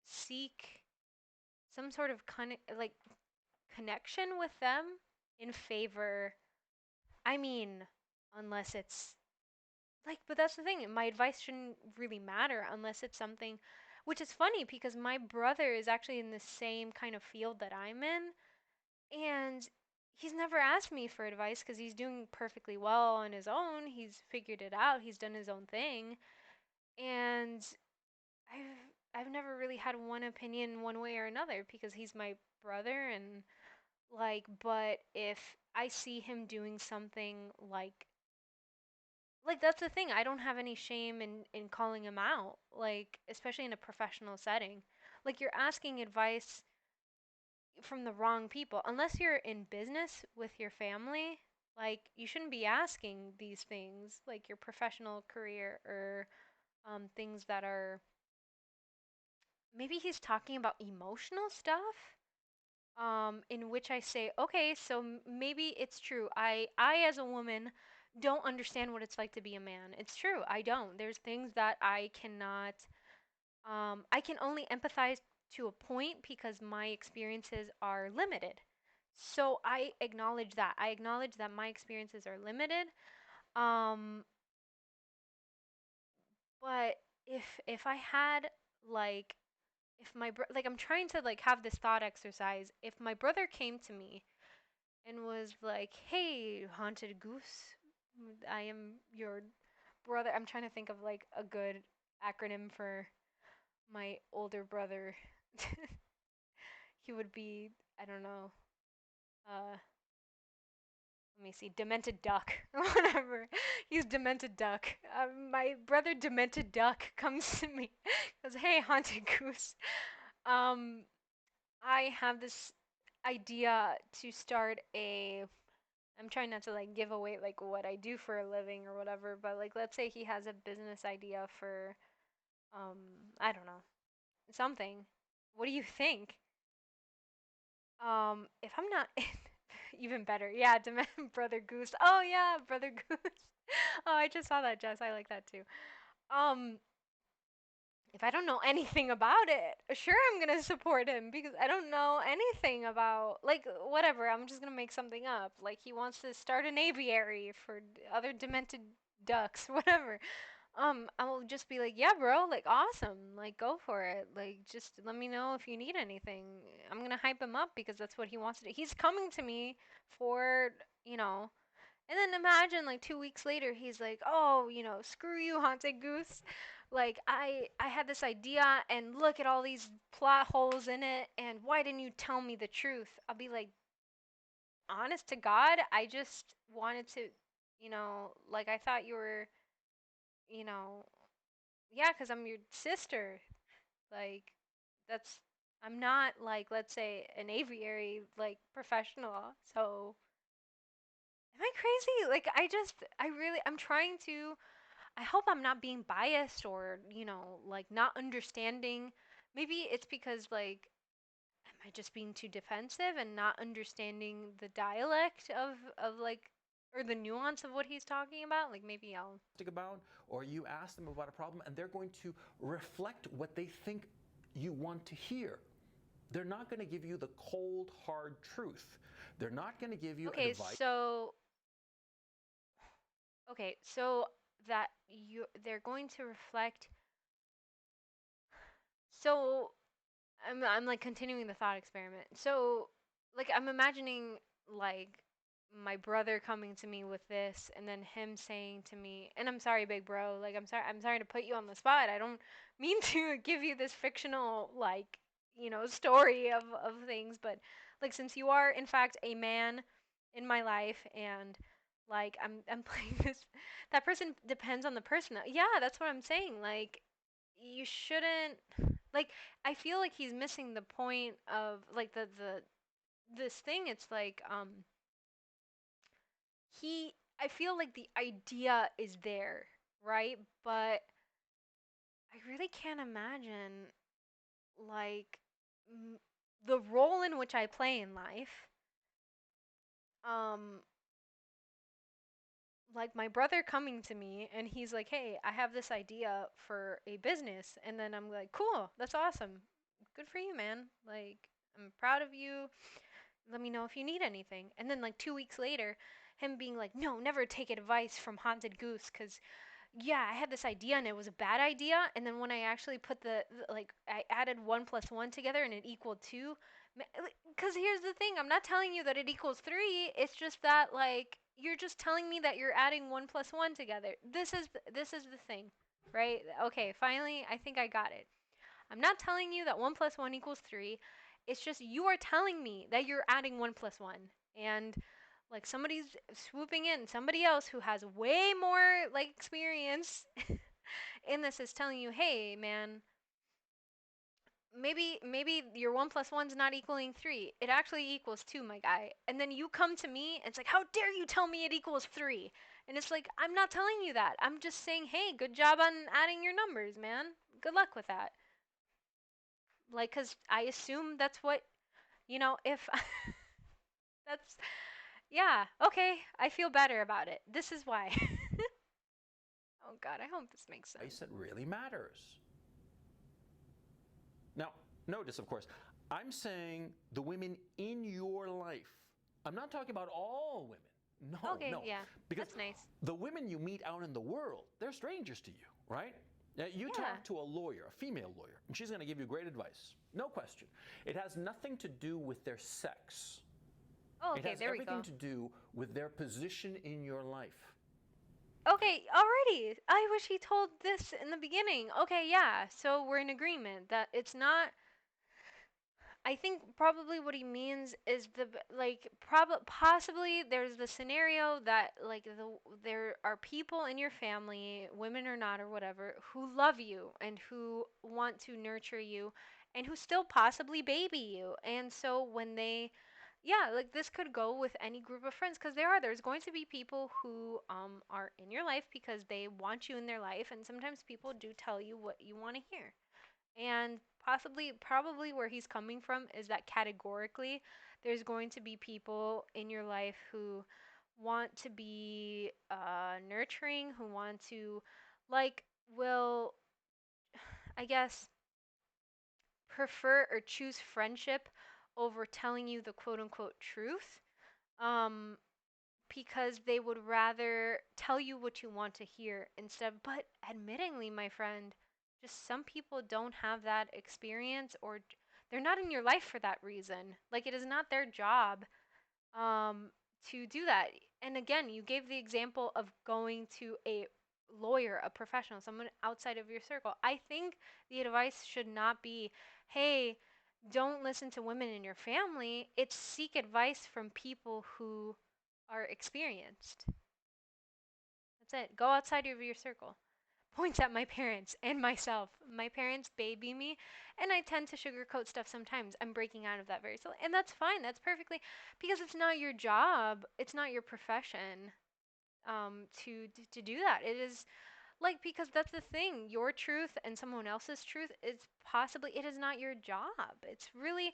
seek some sort of connection with them in favor. I mean, unless it's like, but that's the thing. My advice shouldn't really matter unless it's something, which is funny because my brother is actually in the same kind of field that I'm in, and he's never asked me for advice because he's doing perfectly well on his own. He's figured it out. He's done his own thing, and I've never really had one opinion one way or another because he's my brother and but if I see him doing something that's the thing. I don't have any shame in calling him out, like especially in a professional setting. Like you're asking advice from the wrong people. Unless you're in business with your family, like you shouldn't be asking these things, like your professional career or things that are maybe he's talking about emotional stuff. In which I say, okay, so maybe it's true. I as a woman don't understand what it's like to be a man. It's true. I don't. There's things that I cannot I can only empathize to a point because my experiences are limited. So I acknowledge that. I acknowledge that my experiences are limited. Um but if I had like if like I'm trying to like have this thought exercise. If my brother came to me and was like, "Hey, haunted goose, I am your brother." I'm trying to think of like a good acronym for my older brother. He would be, I don't know, uh, let me see, demented duck, whatever. He's demented duck. My brother, demented duck, comes to me, goes, "Hey, haunted goose, um, I have this idea to start a." I'm trying not to like give away like what I do for a living or whatever, but like let's say he has a business idea for um I don't know, something. What do you think? If I'm not even better. Yeah, demand brother Goose. Oh yeah, brother Goose. Oh, I just saw that, Jess. I like that too. Um if I don't know anything about it, sure I'm gonna support him because I don't know anything about like whatever. I'm just gonna make something up. Like he wants to start an aviary for other demented ducks, whatever. I'll just be like, yeah, bro, like awesome, like go for it. Like just let me know if you need anything. I'm gonna hype him up because that's what he wants to do. He's coming to me for you know and then imagine like 2 weeks later, he's like, "Oh, screw you, haunted goose. Like I had this idea, and look at all these plot holes in it. And why didn't you tell me the truth?" I'll be like, honest to God, I just wanted to, like I thought you were, you know, yeah, because I'm your sister. Like that's I'm not like let's say an aviary like professional. So am I crazy? Like I'm trying to I hope I'm not being biased or, like not understanding. Maybe it's because like am I just being too defensive and not understanding the dialect of like or the nuance of what he's talking about? Like maybe I'll About, or you ask them about a problem and they're going to reflect what they think you want to hear. They're not going to give you the cold, hard truth. They're not going to give you Okay, advice. so so that they're going to reflect so I'm like continuing the thought experiment. So like I'm imagining like my brother coming to me with this and then him saying to me, and I'm sorry big bro, like I'm sorry to put you on the spot. I don't mean to give you this fictional like, story of things, but like since you are in fact a man in my life and like I'm playing this that person depends on the person. Yeah, that's what I'm saying. Like you shouldn't like I feel like he's missing the point of like the this thing. It's like he I feel like the idea is there, right? But I really can't imagine like m- the role in which I play in life. Um, like my brother coming to me and he's like, "Hey, I have this idea for a business." And then I'm like, "Cool, that's awesome. Good for you, man. Like, I'm proud of you. Let me know if you need anything." And then like 2 weeks later, him being like, "No, never take advice from Haunted Goose cuz yeah, I had this idea and it was a bad idea. And then when I actually put like, I added one plus one together and it equaled two. Because here's the thing, I'm not telling you that it equals three. It's just that, like, you're just telling me that you're adding one plus one together. This is the thing, right? Okay, finally, I think I got it. I'm not telling you that one plus one equals three. It's just you are telling me that you're adding one plus one. And like somebody's swooping in, somebody else who has way more like experience in this is telling you, hey man, maybe your one plus one's not equaling three. It actually equals two, my guy. And then you come to me and it's like, how dare you tell me it equals three? And it's like, I'm not telling you that. I'm just saying, hey, good job on adding your numbers, man. Good luck with that. Like, cause I assume that's what, if that's, yeah, okay, I feel better about it. This is why. Oh God, I hope this makes Advice sense. that really matters. Now, notice, of course, I'm saying the women in your life. I'm not talking about all women. No, Okay, no. yeah, Because that's nice. the women you meet out in the world, they're strangers to you, right? Now, you Yeah. talk to a lawyer, a female lawyer, and she's going to give you great advice. No question. It has nothing to do with their sex, Oh, it okay, has there we everything go. to do with their position in your life. Okay, already. I wish he told this in the beginning. Okay, yeah. So we're in agreement that it's not. I think probably what he means is like possibly there's the scenario that like there are people in your family, women or not or whatever, who love you and who want to nurture you and who still possibly baby you. And so when they yeah, like this could go with any group of friends because there's going to be people who are in your life because they want you in their life and sometimes people do tell you what you want to hear. And possibly, probably where he's coming from is that categorically, there's going to be people in your life who want to be nurturing, who want to, like, will, I guess, prefer or choose friendship over telling you the quote unquote truth. Um, because they would rather tell you what you want to hear instead. But admittingly, my friend, just some people don't have that experience or they're not in your life for that reason. Like it is not their job um, to do that. And again, you gave the example of going to a lawyer, a professional, someone outside of your circle. I think the advice should not be, hey, don't listen to women in your family. It's seek advice from people who are experienced. That's it. Go outside of your circle. Points at my parents and myself. My parents baby me, and I tend to sugarcoat stuff sometimes. I'm breaking out of that very slowly, and that's fine. That's perfectly because it's not your job. It's not your profession to do that. It is like because that's the thing. Your truth and someone else's truth is possibly it is not your job. It's really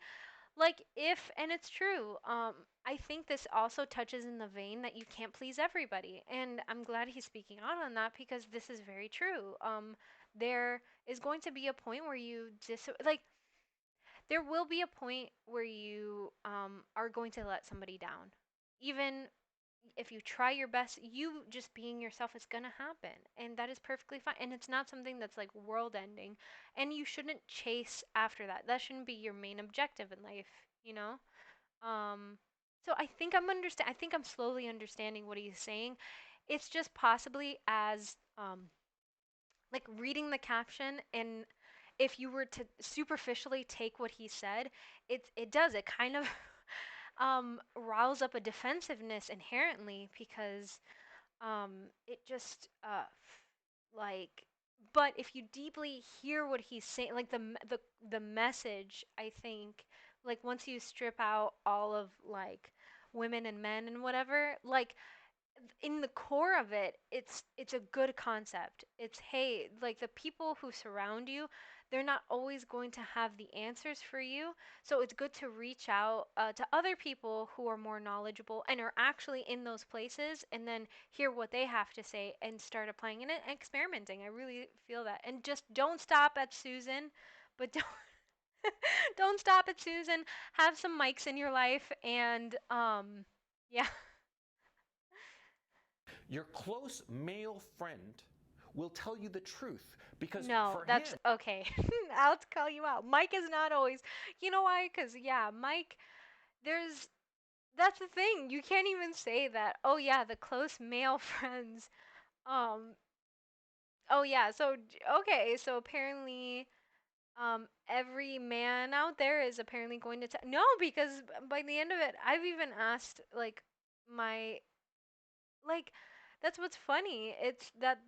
like if and it's true I think this also touches in the vein that you can't please everybody and I'm glad he's speaking out on that because this is very true there is going to be a point where you like there will be a point where you are going to let somebody down even if you try your best, you just being yourself is gonna happen, and that is perfectly fine. And it's not something that's like world ending, and you shouldn't chase after that. That shouldn't be your main objective in life, you know. Um, so I think I'm understand. I think I'm slowly understanding what he's saying. It's just possibly as like reading the caption and if you were to superficially take what he said, it does it kind of riles up a defensiveness inherently because it just like but if you deeply hear what he's saying like the message I think like once you strip out all of like women and men and whatever like in the core of it, it's a good concept. It's, hey, like the people who surround you, they're not always going to have the answers for you. So it's good to reach out to other people who are more knowledgeable and are actually in those places, and then hear what they have to say and start applying it and experimenting. I really feel that. And just don't stop at Susan, but don't don't stop at Susan. Have some mics in your life, and yeah. Your close male friend will tell you the truth because No, for that's him, okay. I'll call you out. Mike is not always. You know why? Because, yeah, Mike, there's. That's the thing. You can't even say that. Oh, yeah, the close male friends. Um. Oh, yeah. So, okay. So apparently, every man out there is apparently going to. No, because by the end of it, I've even asked, like, my. Like, that's what's funny. It's that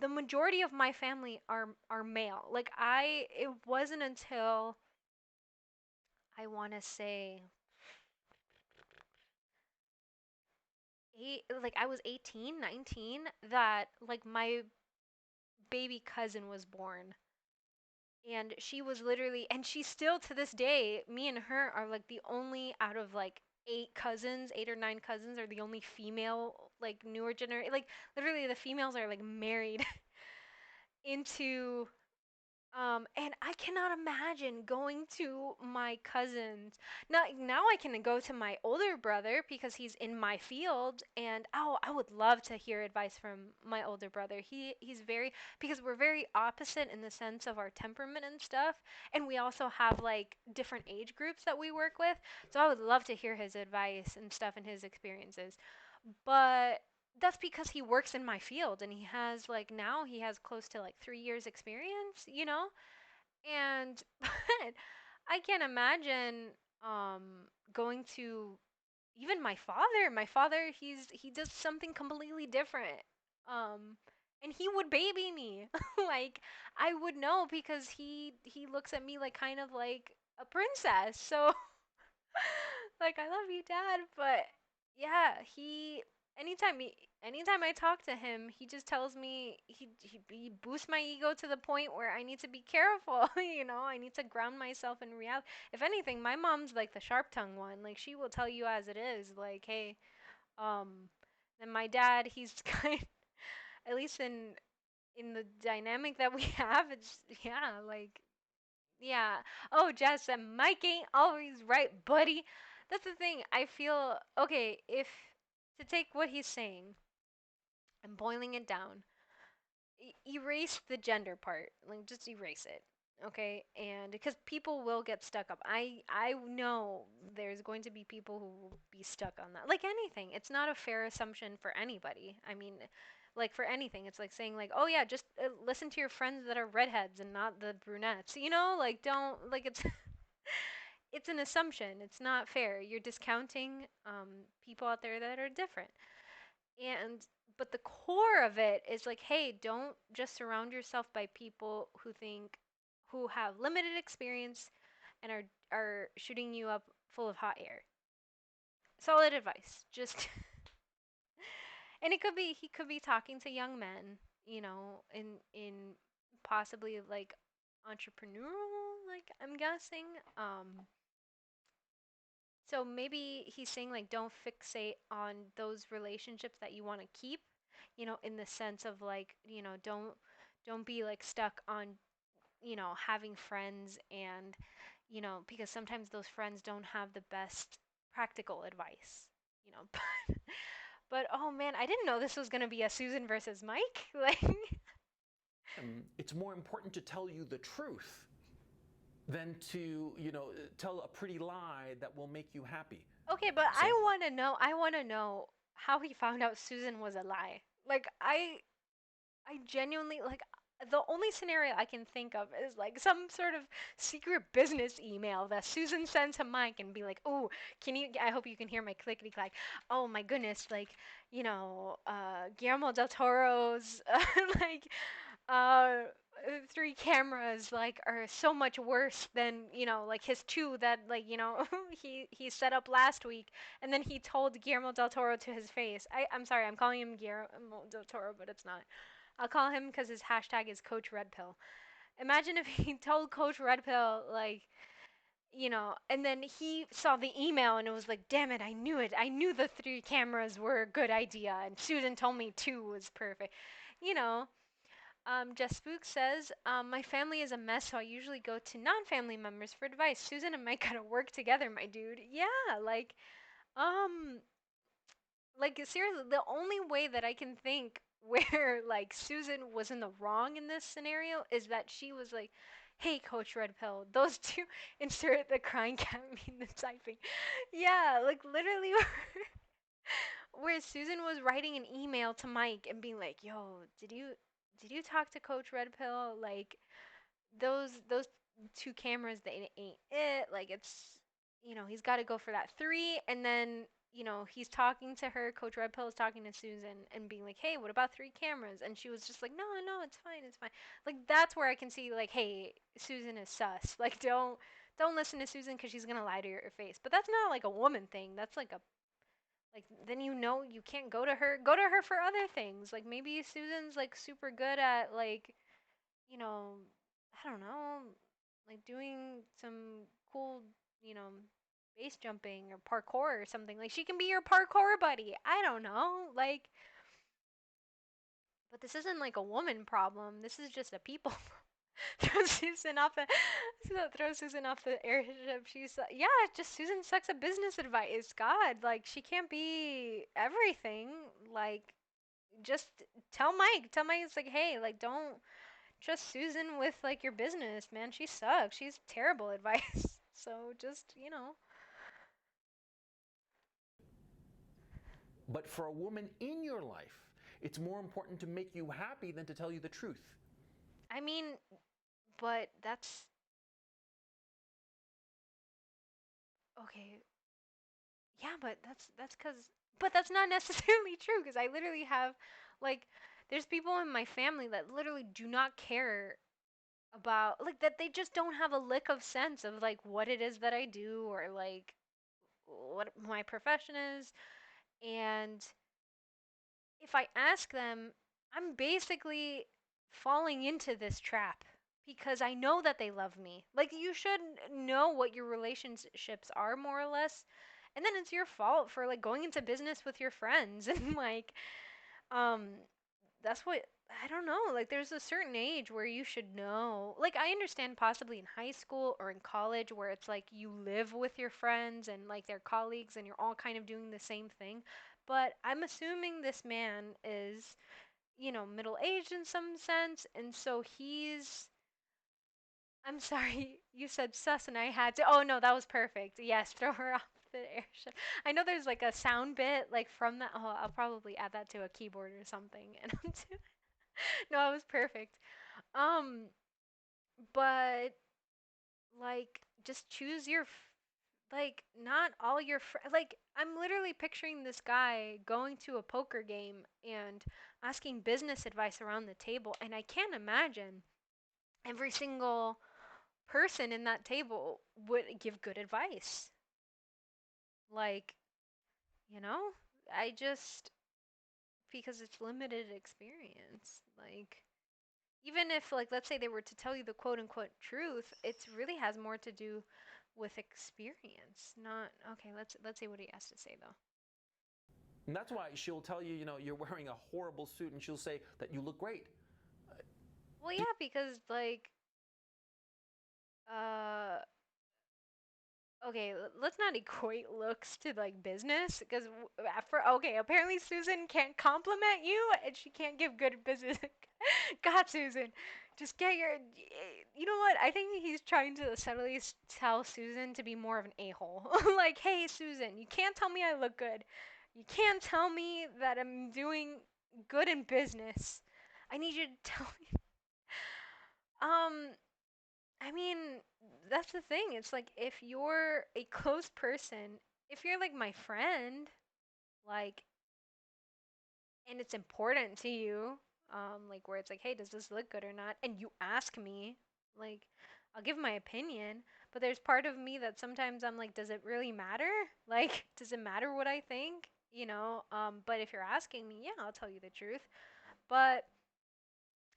the majority of my family are male. Like it wasn't until I want to say like I was 18, 19, that like my baby cousin was born. And she was literally, and she still to this day, me and her are like the only out of like eight cousins, eight or nine cousins, are the only female, like newer generation. Like literally the females are like married into. And I cannot imagine going to my cousins. Now I can go to my older brother because he's in my field, and oh, I would love to hear advice from my older brother. He's very, because we're very opposite in the sense of our temperament and stuff, and we also have like different age groups that we work with. So I would love to hear his advice and stuff and his experiences. But that's because he works in my field, and he has like, now he has close to like 3 years experience, you know? And but I can't imagine going to even my father. My father, he does something completely different. Um and he would baby me. Like I would know because he looks at me like kind of like a princess. So like I love you, dad, but yeah, anytime I talk to him, he just tells me he boosts my ego to the point where I need to be careful. I need to ground myself in reality. If anything, my mom's like the sharp tongue one. Like she will tell you as it is. Like, hey, um, then my dad, he's kind, at least in the dynamic that we have, it's yeah, like yeah. Oh, Jess, and Mike ain't always right, buddy. That's the thing. I feel okay if to take what he's saying and boiling it down, erase the gender part. Like just erase it. Okay? And because people will get stuck up. I know there's going to be people who will be stuck on that. Like anything. It's not a fair assumption for anybody. I mean, like for anything, it's like saying like, "Oh yeah, just listen to your friends that are redheads and not the brunettes." Like don't like it's it's an assumption. It's not fair. You're discounting people out there that are different. And but the core of it is like, hey, don't just surround yourself by people who have limited experience and are shooting you up full of hot air. Solid advice. Just and it could be he could be talking to young men, in possibly like entrepreneurial, like I'm guessing. So maybe he's saying like don't fixate on those relationships that you want to keep, in the sense of like, don't be like stuck on, having friends and, because sometimes those friends don't have the best practical advice, you know. But oh man, I didn't know this was going to be a Susan versus Mike. Like it's more important to tell you the truth than to, tell a pretty lie that will make you happy. okay, but So I want to know how he found out Susan was a lie. Like I genuinely like the only scenario I can think of is like some sort of secret business email that Susan sent to Mike and be like, "Oh, can you? I hope you can hear my clickety clack. Oh my goodness, like Guillermo del Toro's like uh three cameras like are so much worse than like his two that he set up last week, and then he told Guillermo del Toro to his face. I'm sorry, I'm calling him Guillermo del Toro, but it's not. I'll call him because his hashtag is Coach Red Pill. Imagine if he told Coach Red Pill like, and then he saw the email and it was like, damn it, I knew it. I knew the three cameras were a good idea, and Susan told me two was perfect. You know, Jess Spook says, my family is a mess, so I usually go to non-family members for advice. Susan and Mike gotta work together, my dude. Yeah, um, seriously, the only way that I can think where like Susan was in the wrong in this scenario is that she was like, "Hey, Coach Red Pill, those two." Insert the crying cat meme the typing. Yeah, like literally, where Susan was writing an email to Mike and being like, "Yo, did you talk to Coach Red Pill? Like, those two cameras, they ain't it. Like, it's he's got to go for that three, and then he's talking to her. Coach Red Pill is talking to Susan and being like, hey, what about three cameras? And she was just like, no, no, it's fine, it's fine. Like, that's where I can see like, hey, Susan is sus. Like, don't listen to Susan because she's gonna lie to your face. But that's not like a woman thing. That's like a like then you can't go to her. Go to her for other things. Like maybe Susan's like super good at like you know, I don't know, like doing some cool, you know, base jumping or parkour or something. Like she can be your parkour buddy. I don't know. Like, but this isn't like a woman problem. This is just a people throw Susan off the throw Susan off the airship. She's yeah, just Susan sucks at business advice. God, like she can't be everything. Like just tell Mike it's like, hey, like don't trust Susan with like your business, man. She sucks. She's terrible advice. So just, But for a woman in your life, it's more important to make you happy than to tell you the truth. I mean, but that's okay. Yeah, but that's cuz but that's not necessarily true cuz I literally have like there's people in my family that literally do not care about like that they just don't have a lick of sense of like what it is that I do or like what my profession is. And if I ask them, I'm basically falling into this trap because I know that they love me. Like you should know what your relationships are more or less. And then it's your fault for like going into business with your friends and like um that's what I don't know. Like there's a certain age where you should know. Like I understand possibly in high school or in college where it's like you live with your friends and like their colleagues and you're all kind of doing the same thing. But I'm assuming this man is, middle aged in some sense, and so he's I'm sorry, you said sus and I had to. Oh no, that was perfect. Yes, throw her off the airship. I know there's like a sound bit like from that. Oh, I'll probably add that to a keyboard or something. And no, it was perfect. Um, but like, just choose your like not all your like I'm literally picturing this guy going to a poker game and asking business advice around the table, and I can't imagine every single person in that table would give good advice. Like, you know, I just because it's limited experience. Like even if like let's say they were to tell you the quote unquote truth, it really has more to do with experience. Not okay, let's see what he has to say though. And that's why she'll tell you, you're wearing a horrible suit and she'll say that you look great. Well, yeah, because like uh okay, let's not equate looks to like business because for okay, apparently Susan can't compliment you and she can't give good business. God, Susan, just get your. You know what? I think he's trying to subtly tell Susan to be more of an a-hole. Like, hey, Susan, you can't tell me I look good. You can't tell me that I'm doing good in business. I need you to tell me. Um, I mean, that's the thing. It's like if you're a close person, if you're like my friend, like, and it's important to you. like where it's like, hey, does this look good or not? And you ask me, like, I'll give my opinion, but there's part of me that sometimes I'm like, does it really matter? Like, does it matter what I think? But if you're asking me, yeah, I'll tell you the truth. But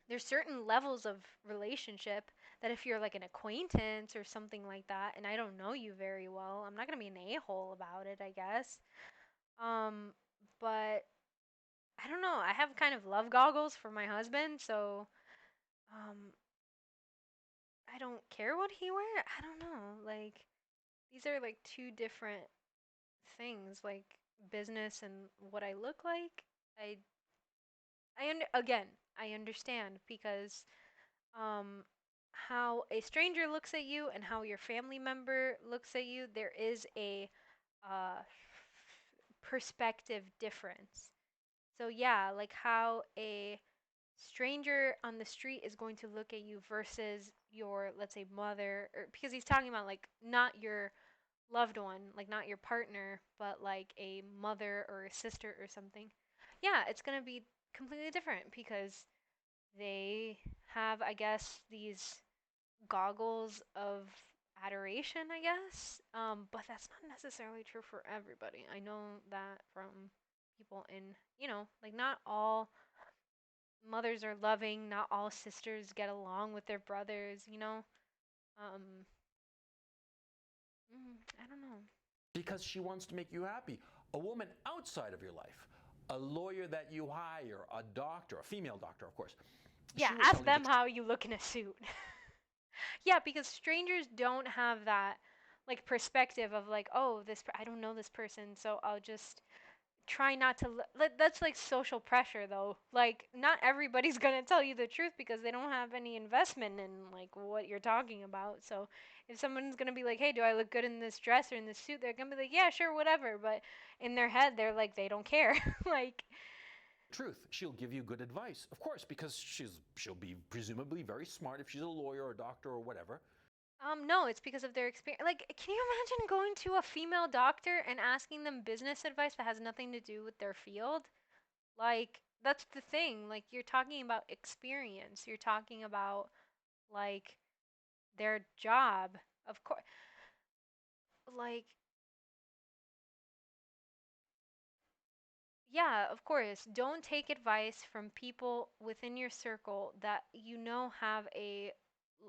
there's certain levels of relationship that if you're like an acquaintance or something like that, and I don't know you very well, I'm not gonna be an a-hole about it, I guess. Um, but I don't know. I have kind of love goggles for my husband, so um, I don't care what he wear. I don't know. Like these are like two different things, like business and what I look like. I again, I understand because um how a stranger looks at you and how your family member looks at you, there is a uh perspective difference. So yeah, like how a stranger on the street is going to look at you versus your, let's say, mother, or because he's talking about like not your loved one, like not your partner, but like a mother or a sister or something. Yeah, it's going to be completely different because they have, I guess, these goggles of adoration, I guess. But that's not necessarily true for everybody. I know that from people in, like not all mothers are loving, not all sisters get along with their brothers. Um, I don't know. Because she wants to make you happy. A woman outside of your life, a lawyer that you hire, a doctor, a female doctor, of course, Yeah, she will ask tell you the them truth. how you look in a suit. Yeah, because strangers don't have that like perspective of like, oh, I don't know this person, so I'll just try not to that's like social pressure though. Like not everybody's going to tell you the truth because they don't have any investment in like what you're talking about. So if someone's going to be like, "Hey, do I look good in this dress or in this suit?" They're going to be like, "Yeah, sure, whatever." But in their head, they're like they don't care. Like Truth. She'll give you good advice, of course, because she'll be presumably very smart if she's a lawyer or a doctor or whatever. no, it's because of their experience. Like, can you imagine going to a female doctor and asking them business advice that has nothing to do with their field? Like, that's the thing. Like, you're talking about experience. You're talking about like their job. Of course, like, yeah, of course. Don't take advice from people within your circle that you know have a,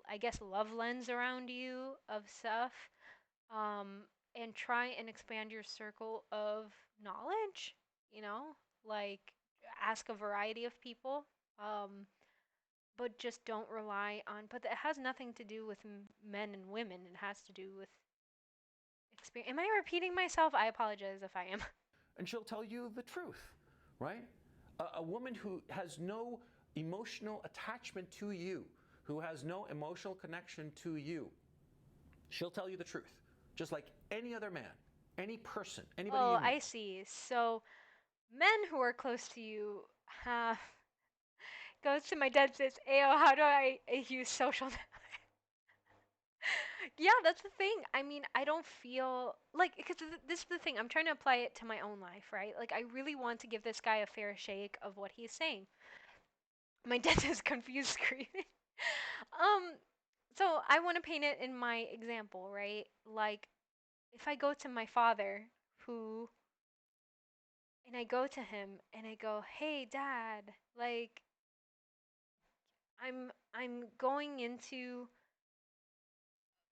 I guess, love lens around you of stuff. Um, and try and expand your circle of knowledge. You know, like ask a variety of people. Um, but just don't rely on. But it has nothing to do with men and women. It has to do with experience. Am I repeating myself? I apologize if I am. And she'll tell you the truth, right? A woman who has no emotional attachment to you, who has no emotional connection to you, she'll tell you the truth, just like any other man, any person, anybody Oh, you I meet. see. So men who are close to you have goes to my dad says, "Ayo, how do I use social?" Yeah, that's the thing. I mean, I don't feel like because this is the thing. I'm trying to apply it to my own life, right? Like, I really want to give this guy a fair shake of what he's saying. My dad is confused screaming. um, so I want to paint it in my example, right? Like, if I go to my father, who, and I go to him and I go, "Hey, Dad, like, I'm going into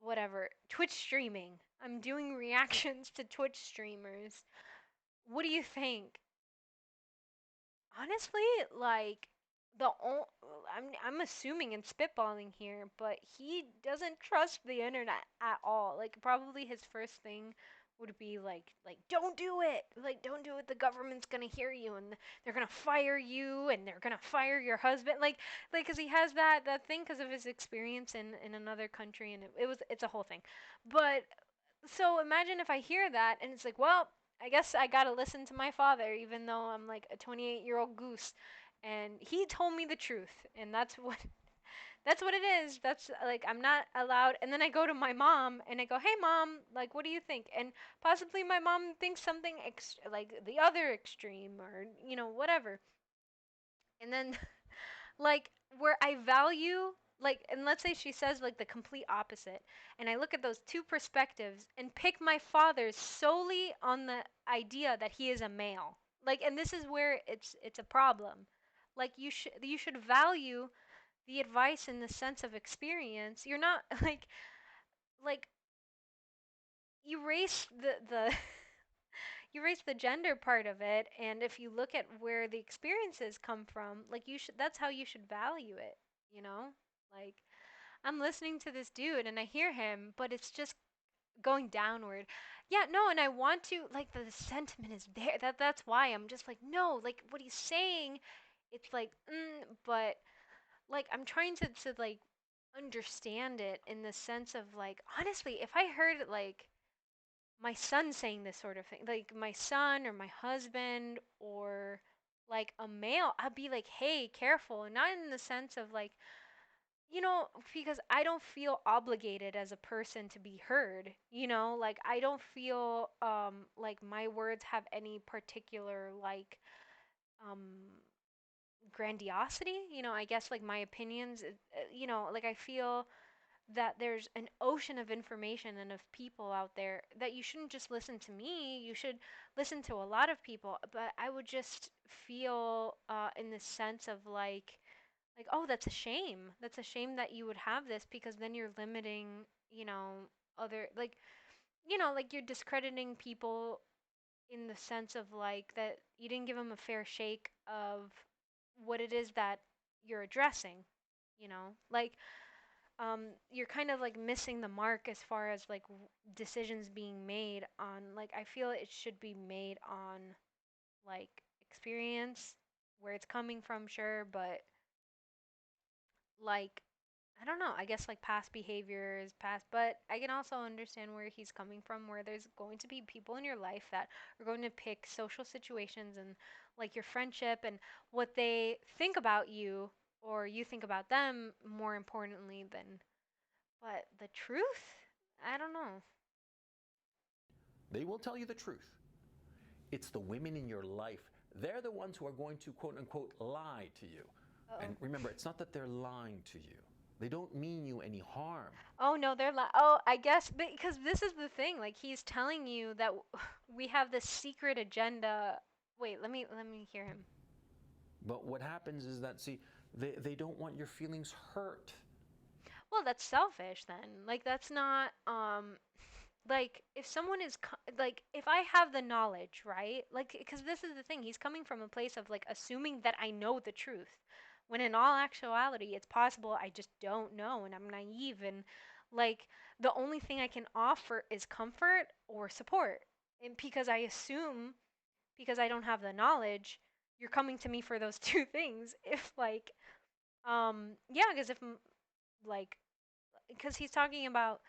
whatever Twitch streaming. I'm doing reactions to Twitch streamers. What do you think?" Honestly, like I'm assuming and spitballing here, but he doesn't trust the internet at all. Like probably his first thing would be like don't do it. Like don't do it. The government's going to hear you and they're going to fire you and they're going to fire your husband. Like cuz he has that thing cuz of his experience in another country and it's a whole thing. But so imagine if I hear that and it's like, well, I guess I gotta listen to my father, even though I'm like a 28-year-old goose. And he told me the truth, and that's what that's what it is. That's like I'm not allowed. And then I go to my mom and I go, "Hey, mom, like, what do you think?" And possibly my mom thinks something like the other extreme, or whatever. And then like where I value like, and let's say she says like the complete opposite, and I look at those two perspectives and pick my father solely on the idea that he is a male. Like, and this is where it's a problem. Like you should value the advice in the sense of experience. You're not like erase the erase the gender part of it, and if you look at where the experiences come from, like you should that's how you should value it, you know? Like I'm listening to this dude and I hear him, but it's just going downward. Yeah, no, and I want to like the sentiment is there. That's why I'm just like, no, like what he's saying, it's like, but like I'm trying to like understand it in the sense of like honestly, if I heard like my son saying this sort of thing, like my son or my husband or like a male, I'd be like, hey, careful. And not in the sense of like, because I don't feel obligated as a person to be heard, like I don't feel like my words have any particular like um grandiosity, I guess like my opinions, like I feel that there's an ocean of information and of people out there that you shouldn't just listen to me. You should listen to a lot of people. But I would just feel in the sense of like, oh, that's a shame. That's a shame that you would have this because then you're limiting, other like you're discrediting people in the sense of like that you didn't give them a fair shake of what it is that you're addressing. Like you're kind of like missing the mark as far as like decisions being made on like I feel it should be made on like experience, where it's coming from, sure, but like I don't know, I guess like past behaviors, past, but I can also understand where he's coming from, where there's going to be people in your life that are going to pick social situations and like your friendship and what they think about you or you think about them more importantly than, but the truth? I don't know. They will tell you the truth. It's the women in your life. They're the ones who are going to quote unquote lie to you. Uh-oh. And remember, it's not that they're lying to you. They don't mean you any harm. Oh no, they're oh, I guess because this is the thing. Like he's telling you that we have this secret agenda. Wait, let me hear him. But what happens is that, see, they don't want your feelings hurt. Well, that's selfish then. Like that's not like if someone is like if I have the knowledge, right? Like because this is the thing. He's coming from a place of like assuming that I know the truth. When in all actuality, it's possible I just don't know and I'm naive and like the only thing I can offer is comfort or support. And because I assume because I don't have the knowledge, you're coming to me for those two things. If like yeah, because if like because he's talking about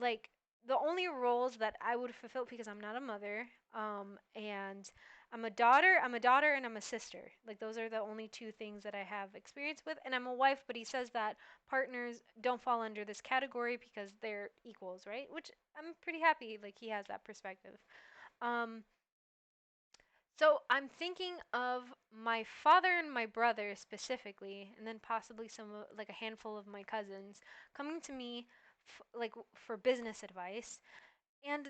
like the only roles that I would fulfill because I'm not a mother, and I'm a daughter, and I'm a sister. Like those are the only two things that I have experience with, and I'm a wife. But he says that partners don't fall under this category because they're equals, right? Which I'm pretty happy. Like he has that perspective. Um, so I'm thinking of my father and my brother specifically, and then possibly some like a handful of my cousins coming to me like for business advice. And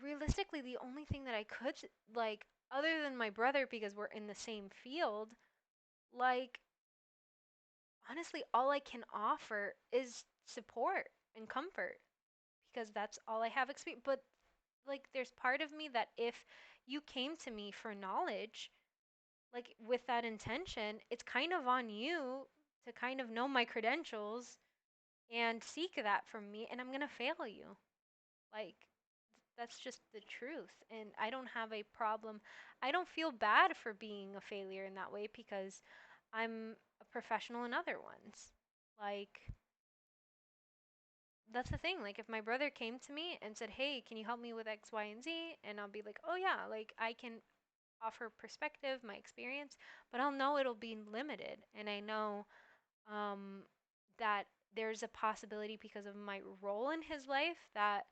realistically, the only thing that I could like other than my brother because we're in the same field, like honestly, all I can offer is support and comfort because that's all I have experience. But like there's part of me that if you came to me for knowledge like with that intention, it's kind of on you to kind of know my credentials and seek that from me, and I'm going to fail you. Like, that's just the truth. And I don't have a problem. I don't feel bad for being a failure in that way because I'm a professional in other ones. Like, that's the thing. Like, if my brother came to me and said, hey, can you help me with X, Y, and Z? And I'll be like, oh, yeah, like, I can offer perspective, my experience, but I'll know it'll be limited. And I know um, that there's a possibility because of my role in his life that,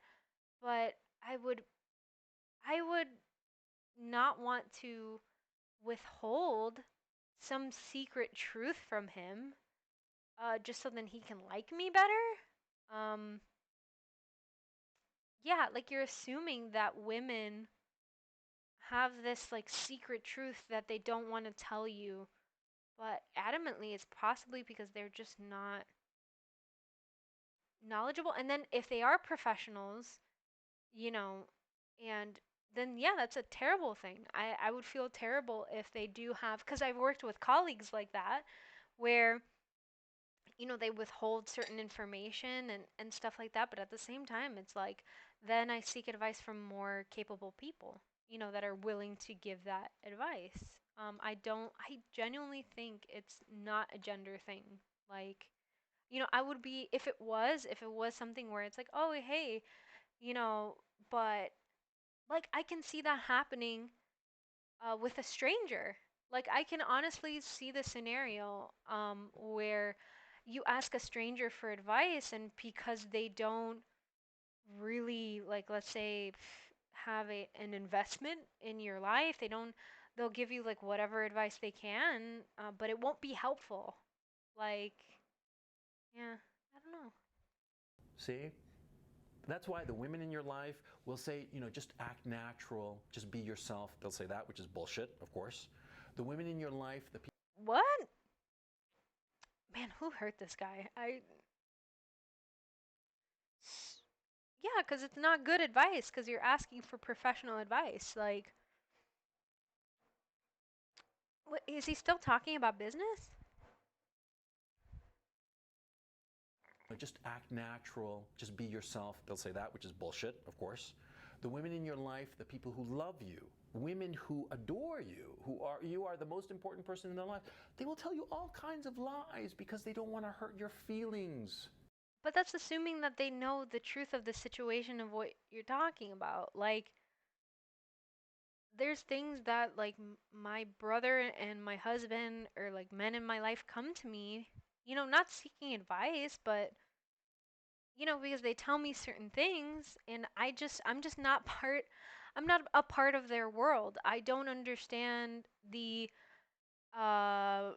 but I would not want to withhold some secret truth from him, just so then he can like me better. Um, yeah, like you're assuming that women have this like secret truth that they don't want to tell you, but adamantly it's possibly because they're just not knowledgeable. And then if they are professionals, you know, and then yeah, that's a terrible thing. I would feel terrible if they do have, because I've worked with colleagues like that where they withhold certain information and stuff like that, but at the same time it's like then I seek advice from more capable people, that are willing to give that advice. I genuinely think it's not a gender thing. Like, I would be, if it was something where it's like, oh hey, you know but like I can see that happening with a stranger. Like I can honestly see the scenario where you ask a stranger for advice, and because they don't really, like, let's say, have an investment in your life, they'll give you like whatever advice they can, but it won't be helpful. Like, yeah, I don't know. See? That's why the women in your life will say, just act natural, just be yourself. They'll say that, which is bullshit, of course. The women in your life, the people. What? Man, who hurt this guy? Yeah, because it's not good advice because you're asking for professional advice. Like, what, is he still talking about business? Just act natural, just be yourself. They'll say that, which is bullshit, of course. The women in your life, the people who love you, women who adore you, you are the most important person in their life, they will tell you all kinds of lies because they don't want to hurt your feelings. But that's assuming that they know the truth of the situation of what you're talking about. Like, there's things that, like, my brother and my husband, or like men in my life, come to me, not seeking advice, but because they tell me certain things, and I'm just not part. I'm not a part of their world. I don't understand the uh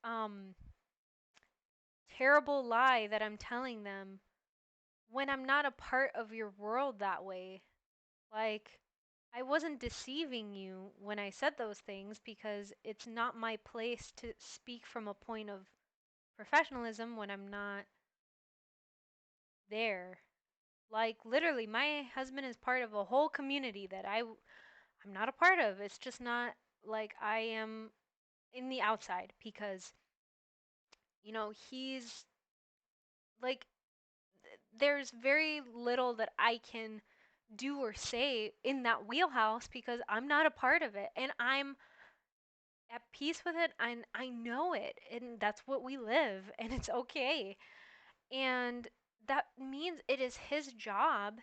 um terrible lie that I'm telling them when I'm not a part of your world that way. Like, I wasn't deceiving you when I said those things because it's not my place to speak from a point of professionalism when I'm not there. Like, literally, my husband is part of a whole community that I'm not a part of. It's just not like I am in the outside because, he's like, there's very little that I can do or say in that wheelhouse because I'm not a part of it, and I'm at peace with it, and I know it, and that's what we live, and it's okay. And that means it is his job,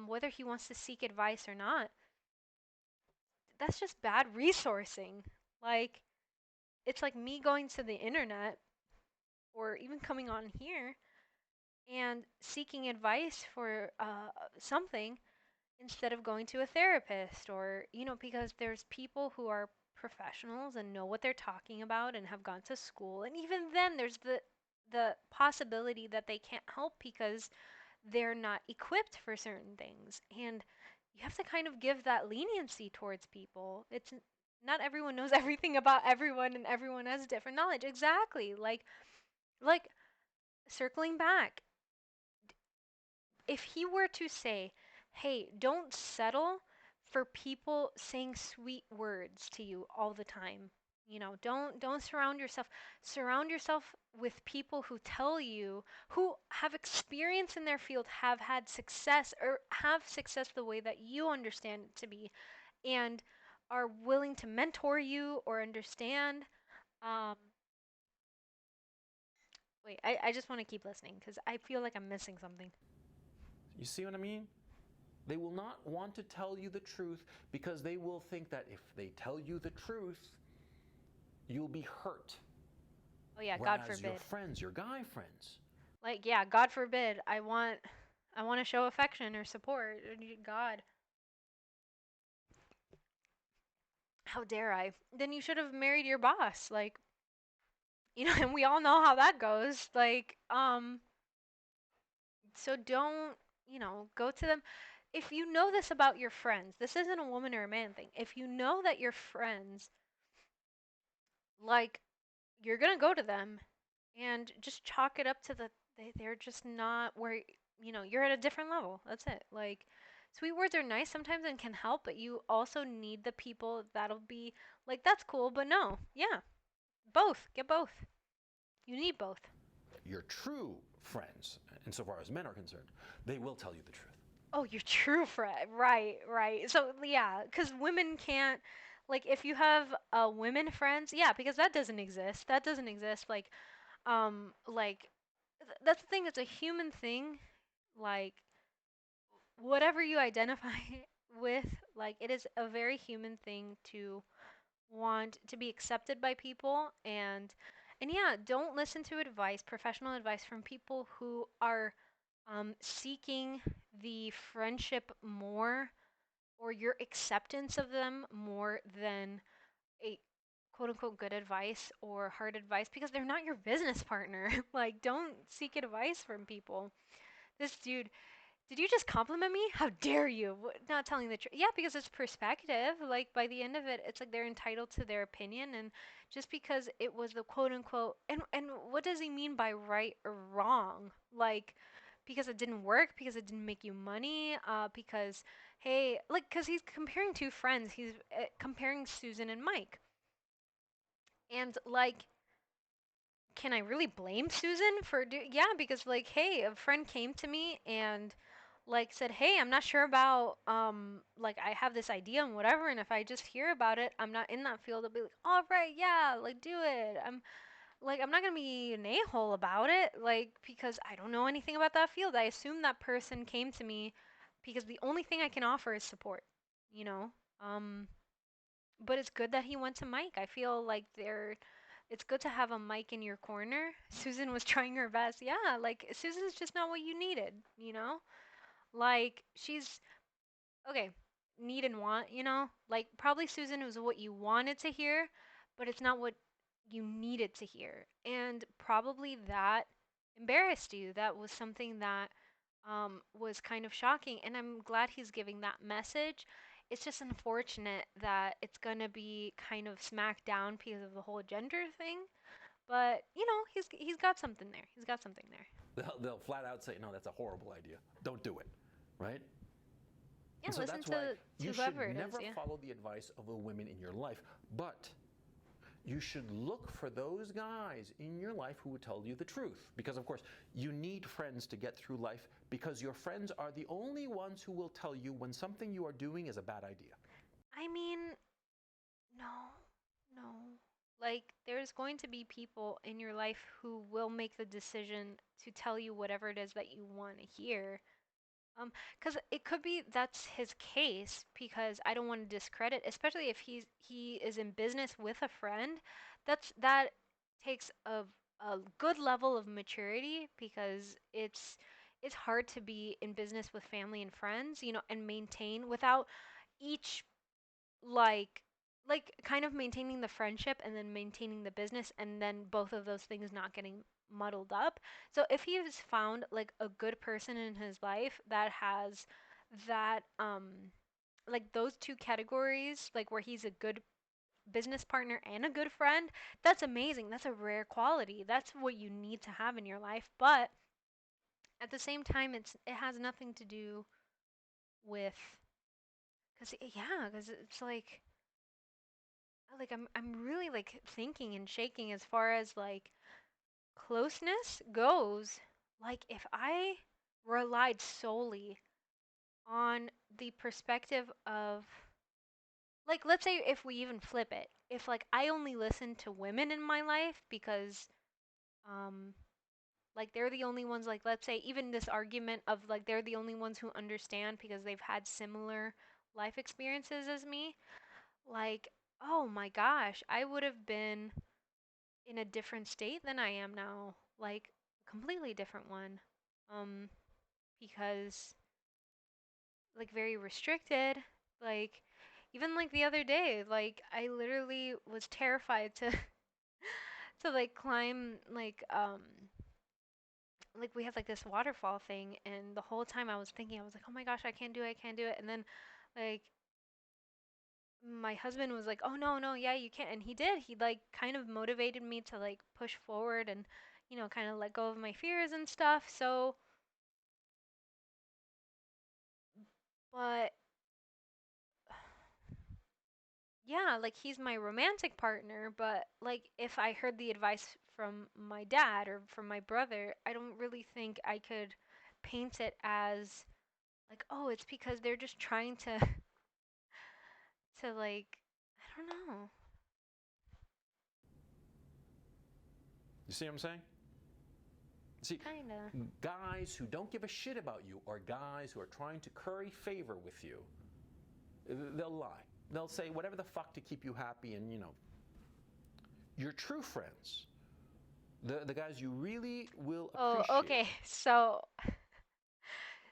whether he wants to seek advice or not. That's just bad resourcing. Like, it's like me going to the internet or even coming on here and seeking advice for something instead of going to a therapist, or because there's people who are professionals and know what they're talking about and have gone to school, and even then there's the possibility that they can't help because they're not equipped for certain things, and you have to kind of give that leniency towards people. It's not everyone knows everything about everyone, and everyone has different knowledge. Exactly. Like circling back, if he were to say, "Hey, don't settle for people saying sweet words to you all the time. Don't surround yourself with people who tell you, who have experience in their field, have had success, or have success the way that you understand it to be, and are willing to mentor you or understand." Um, Wait, I just want to keep listening because I feel like I'm missing something. You see what I mean? They will not want to tell you the truth because they will think that if they tell you the truth, you'll be hurt. Oh yeah, God Whereas your forbid. friends, your guy friends, Like, yeah, God forbid. I want to show affection or support. God. How dare I? Then you should have married your boss. Like, and we all know how that goes. Like, so don't, go to them. If you know this about your friends, this isn't a woman or a man thing. If you know that your friends, like, you're gonna go to them and just chalk it up to they're just not where, you're at a different level. That's it. Like, sweet words are nice sometimes and can help, but you also need the people that'll be like, that's cool, but no. Yeah, both. Get both. You need both. Your true friends, insofar as men are concerned, they will tell you the truth. Oh, your true friend. Right, right. So, yeah, because women can't, like, if you have women friends, yeah, because that doesn't exist. That doesn't exist. Like, that's the thing. It's a human thing. Like, whatever you identify with, like, it is a very human thing to want to be accepted by people. And yeah, don't listen to advice, professional advice from people who are seeking the friendship more or your acceptance of them more than a quote unquote good advice or hard advice, because they're not your business partner. Like, don't seek advice from people. This dude, did you just compliment me? How dare you? Not telling the truth. Yeah, because it's perspective. Like, by the end of it, it's like they're entitled to their opinion, and just because it was the quote unquote, and what does he mean by right or wrong? Like, because it didn't work, because it didn't make you money, because hey, like, because he's comparing two friends. He's comparing Susan and Mike, and like, can I really blame Susan for yeah, because like, hey, a friend came to me and like said, "Hey, I'm not sure about like I have this idea and whatever, and if I just hear about it, I'm not in that field." I'll be like, "All right, yeah, like do it." I'm not going to be an a-hole about it, like, because I don't know anything about that field. I assume that person came to me because the only thing I can offer is support, you know? Um but it's good that he went to Mike. I feel like it's good to have a Mike in your corner. Susan was trying her best. Yeah, like Susan's just not what you needed, you know? Like she's okay, need and want, Like probably Susan was what you wanted to hear, but it's not what you needed to hear. And probably that embarrassed you. That was something that was kind of shocking. And I'm glad he's giving that message. It's just unfortunate that it's going to be kind of smacked down because of the whole gender thing. But, he's got something there. He's got something there. They'll flat out say, no, that's a horrible idea. Don't do it, right? Yeah, And so listen that's why to you should whoever it is. never Yeah. follow the advice of the women in your life, but you should look for those guys in your life who will tell you the truth. Because, of course, you need friends to get through life because your friends are the only ones who will tell you when something you are doing is a bad idea. I mean, no, no. Like, there's going to be people in your life who will make the decision to tell you whatever it is that you want to hear. Because it could be that's his case, because I don't want to discredit, especially if he is in business with a friend. That takes a good level of maturity, because it's hard to be in business with family and friends, and maintain without each like kind of maintaining the friendship and then maintaining the business, and then both of those things not getting muddled up. So if he's found like a good person in his life that has that like those two categories, like where he's a good business partner and a good friend, that's amazing. That's a rare quality. That's what you need to have in your life. But at the same time, it has nothing to do with, cuz yeah, cuz it's like I'm really like thinking and shaking as far as like closeness goes. Like, if I relied solely on the perspective of, like, let's say if we even flip it, if like I only listen to women in my life because um like they're the only ones, like, let's say even this argument of like they're the only ones who understand because they've had similar life experiences as me, like, oh my gosh, I would have been in a different state than I am now, like a completely different one. Um, because like very restricted, like, Even like the other day, like I literally was terrified to to like climb like we had like this waterfall thing, and the whole time I was thinking, I was like, "Oh my gosh, I can't do it. I can't do it." And then like my husband was like, "Oh no, no, yeah, you can." And he did. He like kind of motivated me to like push forward and kind of let go of my fears and stuff. So, but yeah, like he's my romantic partner, but like if I heard the advice from my dad or from my brother, I don't really think I could paint it as like, "Oh, it's because they're just trying to to like I don't know." You see what I'm saying? See, Kind of. guys who don't give a shit about you or guys who are trying to curry favor with you, they'll lie. They'll say whatever the fuck to keep you happy, and your true friends, the guys you really will Oh, appreciate. okay.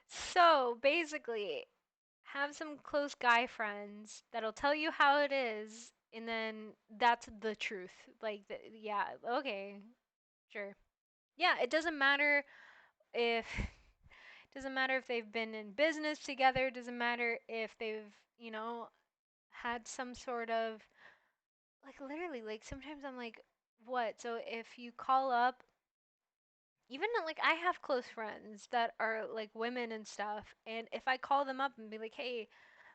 So basically, have some close guy friends that'll tell you how it is, and then that's the truth. Yeah, okay, sure. Yeah, it doesn't matter if doesn't matter if they've been in business together, doesn't matter if they've, had some sort of like literally like sometimes I'm like, what? So if you call up even like I have close friends that are like women and stuff, and if I call them up and be like, "Hey,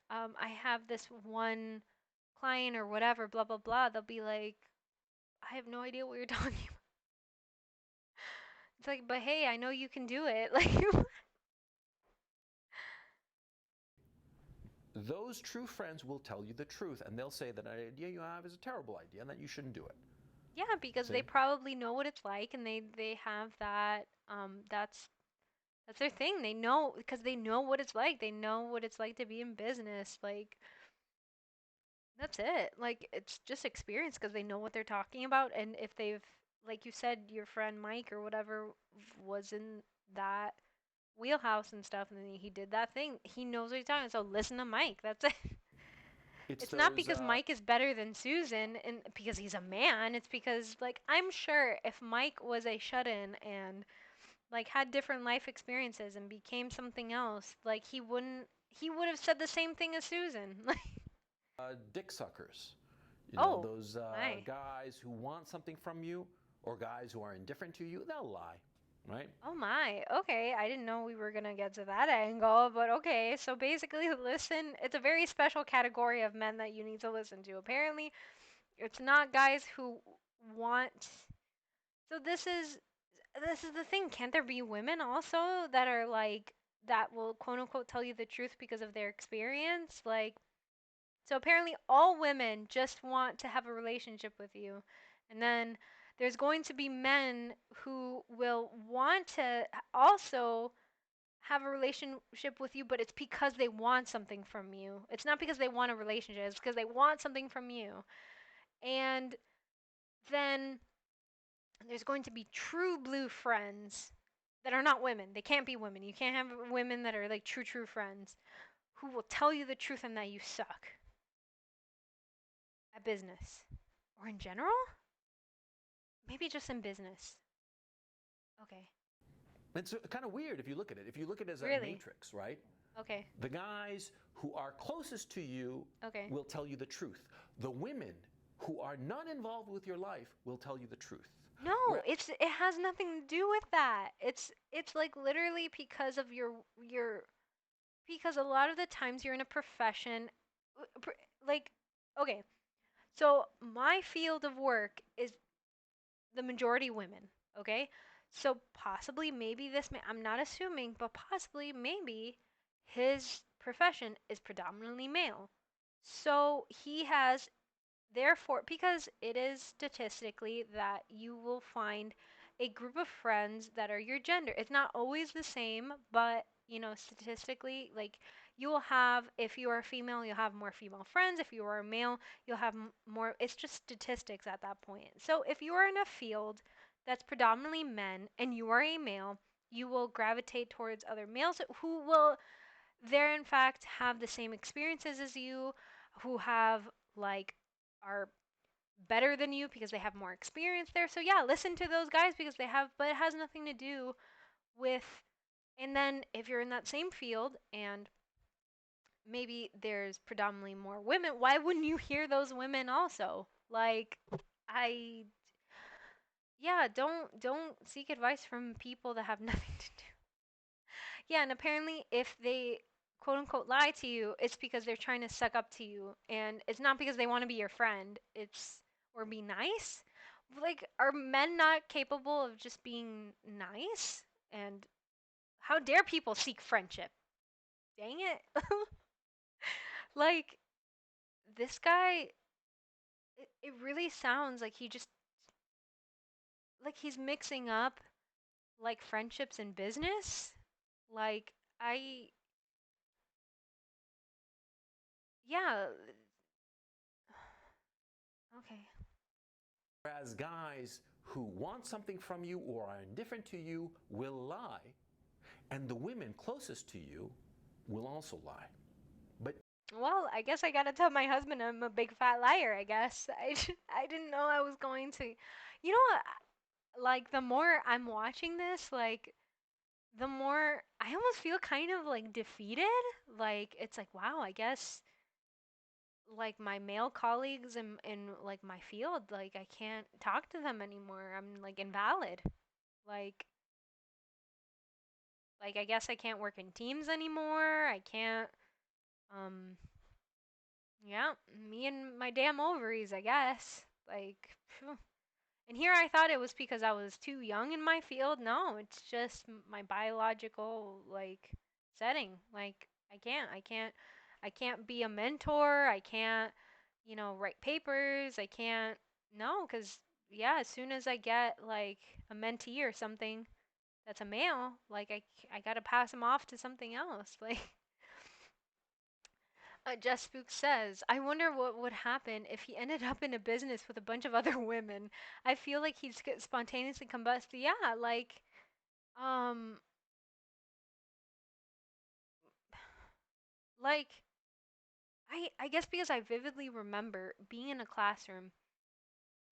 I have this one client or whatever, blah blah blah," they'll be like, "I have no idea what you're talking about." It's like, but hey, I know you can do it. Like, Those true friends will tell you the truth, and they'll say that an idea you have is a terrible idea and that you shouldn't do it. yeah, because they See? probably know what it's like, and they have that. That's their thing. They know because they know what it's like. They know what it's like to be in business. Like, that's it. Like, it's just experience because they know what they're talking about. And if they've, like you said, your friend Mike or whatever was in that wheelhouse and stuff, and then he did that thing, he knows what he's talking. So listen to Mike. That's it. It's It's not those because Mike is better than Susan and because he's a man. It's because, like, I'm sure if Mike was a shut in and, like, had different life experiences and became something else, like, he would have said the same thing as Susan. Like, dick suckers. oh, Those my. guys who want something from you or guys who are indifferent to you, they'll lie, right? Oh my. Okay, I didn't know we were gonna get to that angle, but okay. So basically, listen, it's a very special category of men that you need to listen to. Apparently, it's not guys who want. So this is the thing. Can't there be women also that are like that will quote unquote tell you the truth because of their experience? Like, so apparently all women just want to have a relationship with you. And then there's going to be men who will want to also have a relationship with you, but it's because they want something from you. It's not because they want a relationship, it's because they want something from you. And then there's going to be true blue friends that are not women. They can't be women. You can't have women that are like true, true friends who will tell you the truth and that you suck at business or in general. Maybe just in business. Okay. It's kind of weird if you look at it. If you look at it as a Really? matrix, right? Okay. The guys who are closest to you Okay. will tell you the truth. The women who are not involved with your life will tell you the truth. No, Where it has nothing to do with that. It's like literally because of your because a lot of the times you're in a profession like okay. So my field of work is the majority women, okay? So possibly maybe this man, I'm not assuming, but possibly maybe his profession is predominantly male. So he has therefore, because it is statistically that you will find a group of friends that are your gender. It's not always the same, but statistically, like you will have, if you are a female, you'll have more female friends. If you are a male, you'll have more. It's just statistics at that point. So if you are in a field that's predominantly men and you are a male, you will gravitate towards other males who will, there in fact, have the same experiences as you, who have like are better than you because they have more experience there. So yeah, listen to those guys because they have, but it has nothing to do with. And then if you're in that same field and maybe there's predominantly more women, why wouldn't you hear those women also? Like I yeah, don't seek advice from people that have nothing to do. Yeah, and apparently if they quote unquote lie to you, it's because they're trying to suck up to you and it's not because they want to be your friend. It's or be nice. Like are men not capable of just being nice? And how dare people seek friendship? Dang it. Like this guy it really sounds like he just like he's mixing up like friendships and business. Like I yeah, okay. Whereas guys who want something from you or are indifferent to you will lie, and the women closest to you will also lie. But Well, I guess I gotta tell my husband I'm a big fat liar, I guess. I didn't know I was going to. You know what? Like, the more I'm watching this, like, the more I almost feel kind of like defeated. Like, it's like, wow, I guess, like, my male colleagues in like, my field, like, I can't talk to them anymore. I'm, like, invalid. Like, I guess I can't work in teams anymore. I can't, um, yeah, me and my damn ovaries, I guess. Like, phew. And here I thought it was because I was too young in my field. No, it's just my biological like setting. Like I can't be a mentor. I can't, write papers. I can't no, cuz yeah, as soon as I get like a mentee or something that's a male, like I got to pass him off to something else. Like Jess Spook says, I wonder what would happen if he ended up in a business with a bunch of other women. I feel like he'd spontaneously combust. Yeah, um, like, I guess because I vividly remember being in a classroom,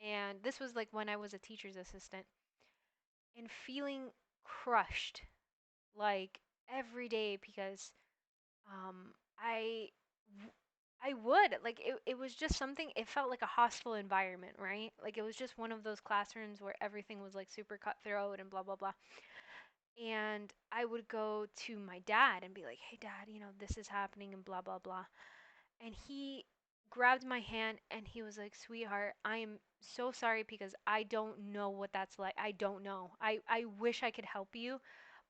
and this was like when I was a teacher's assistant, and feeling crushed, like, every day because, um, I I would like it was just something it felt like a hostile environment, right? Like it was just one of those classrooms where everything was like super cutthroat and blah blah blah. And I would go to my dad and be like, "Hey dad, this is happening and blah blah blah." And he grabbed my hand and he was like, "Sweetheart, I am so sorry because I don't know what that's like. I don't know. I wish I could help you,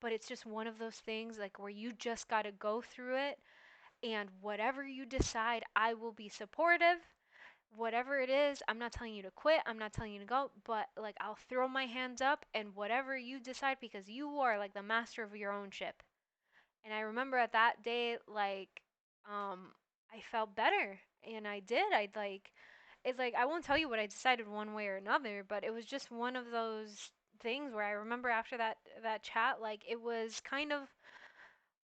but it's just one of those things like where you just got to go through it and whatever you decide, I will be supportive. Whatever it is, I'm not telling you to quit. I'm not telling you to go, but like I'll throw my hands up and whatever you decide because you are like the master of your own ship." And I remember at that day, like, I felt better and I did. I'd like, it's like, I won't tell you what I decided one way or another, but it was just one of those things where I remember after that chat, like, it was kind of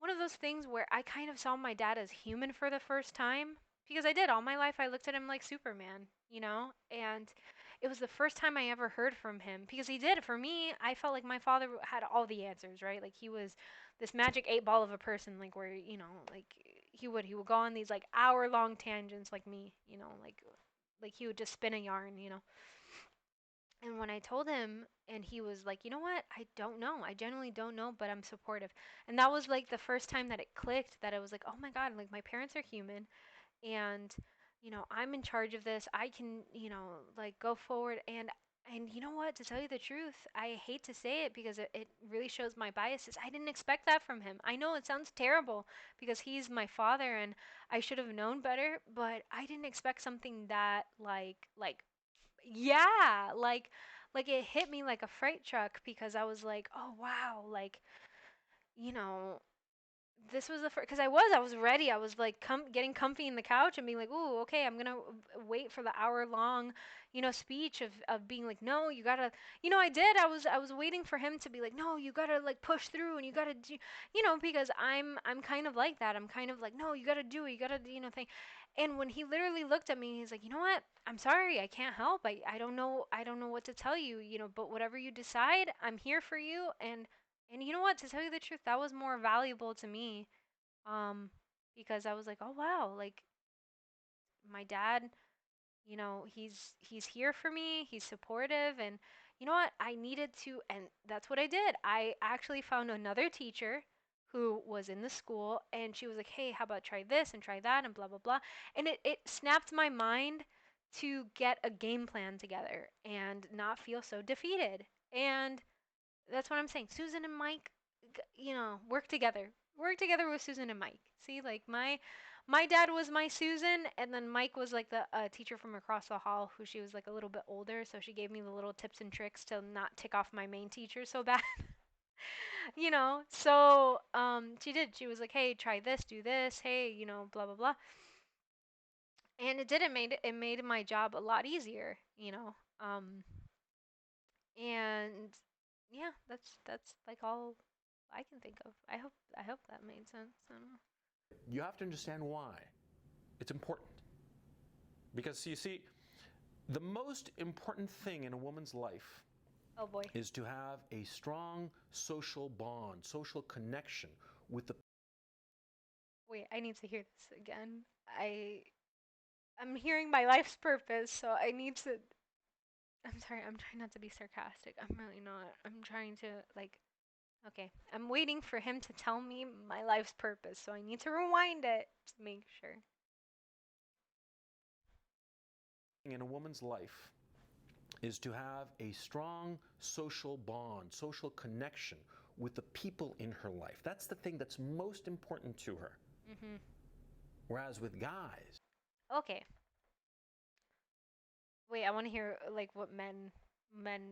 one of those things where I kind of saw my dad as human for the first time because I did all my life I looked at him like Superman, and it was the first time I ever heard from him because he did for me. I felt like my father had all the answers, right? Like he was this magic eight ball of a person, like where like he would go on these like hour-long tangents like me, like he would just spin a yarn, and when I told him, and he was like, you know what? I don't know. I genuinely don't know, but I'm supportive. And that was like the first time that it clicked that I was like, oh my God, like my parents are human. And, I'm in charge of this. I can, like go forward. And you know what? To tell you the truth, I hate to say it because it really shows my biases. I didn't expect that from him. I know it sounds terrible because he's my father and I should have known better, but I didn't expect something that yeah, like it hit me like a freight truck because I was like, "Oh wow, like, you know, this was the first, because I was ready. I was like getting comfy in the couch and being like, "Ooh, okay, I'm gonna wait for the hour long, speech of being like, no, you gotta, I did. I was waiting for him to be like, no, you gotta like push through and you gotta do, because I'm kind of like that. I'm kind of like, no, you gotta do it. You gotta, thing. And when he literally looked at me, he's like, you know what? I'm sorry, I can't help. I don't know what to tell you, but whatever you decide, I'm here for you. And you know what? To tell you the truth, that was more valuable to me. Um, because I was like, oh wow, like my dad, he's here for me. He's supportive, and you know what? I needed to, and that's what I did. I actually found another teacher who was in the school, and she was like, hey, how about try this and try that and blah blah blah. And it snapped my mind to get a game plan together and not feel so defeated. And that's what I'm saying. Susan and Mike, work together. Work together with Susan and Mike. See, like my dad was my Susan, and then Mike was like the teacher from across the hall, who she was like a little bit older, so she gave me the little tips and tricks to not tick off my main teacher so bad. So she did. She was like, hey, try this, do this. Hey, blah blah blah. And it did. It made my job a lot easier. And yeah, that's like all I can think of. I hope that made sense. I don't know. You have to understand why. It's important. Because you see, the most important thing in a woman's life Oh boy. is to have a strong social bond, social connection with the. Wait, I need to hear this again. I'm hearing my life's purpose, so I need to. I'm sorry. I'm trying not to be sarcastic. I'm really not. I'm trying to like. Okay, I'm waiting for him to tell me my life's purpose, so I need to rewind it to make sure. In a woman's life is to have a strong social bond, social connection with the people in her life. That's the thing that's most important to her. Mhm. Whereas with guys, Okay. Wait, I want to hear like what men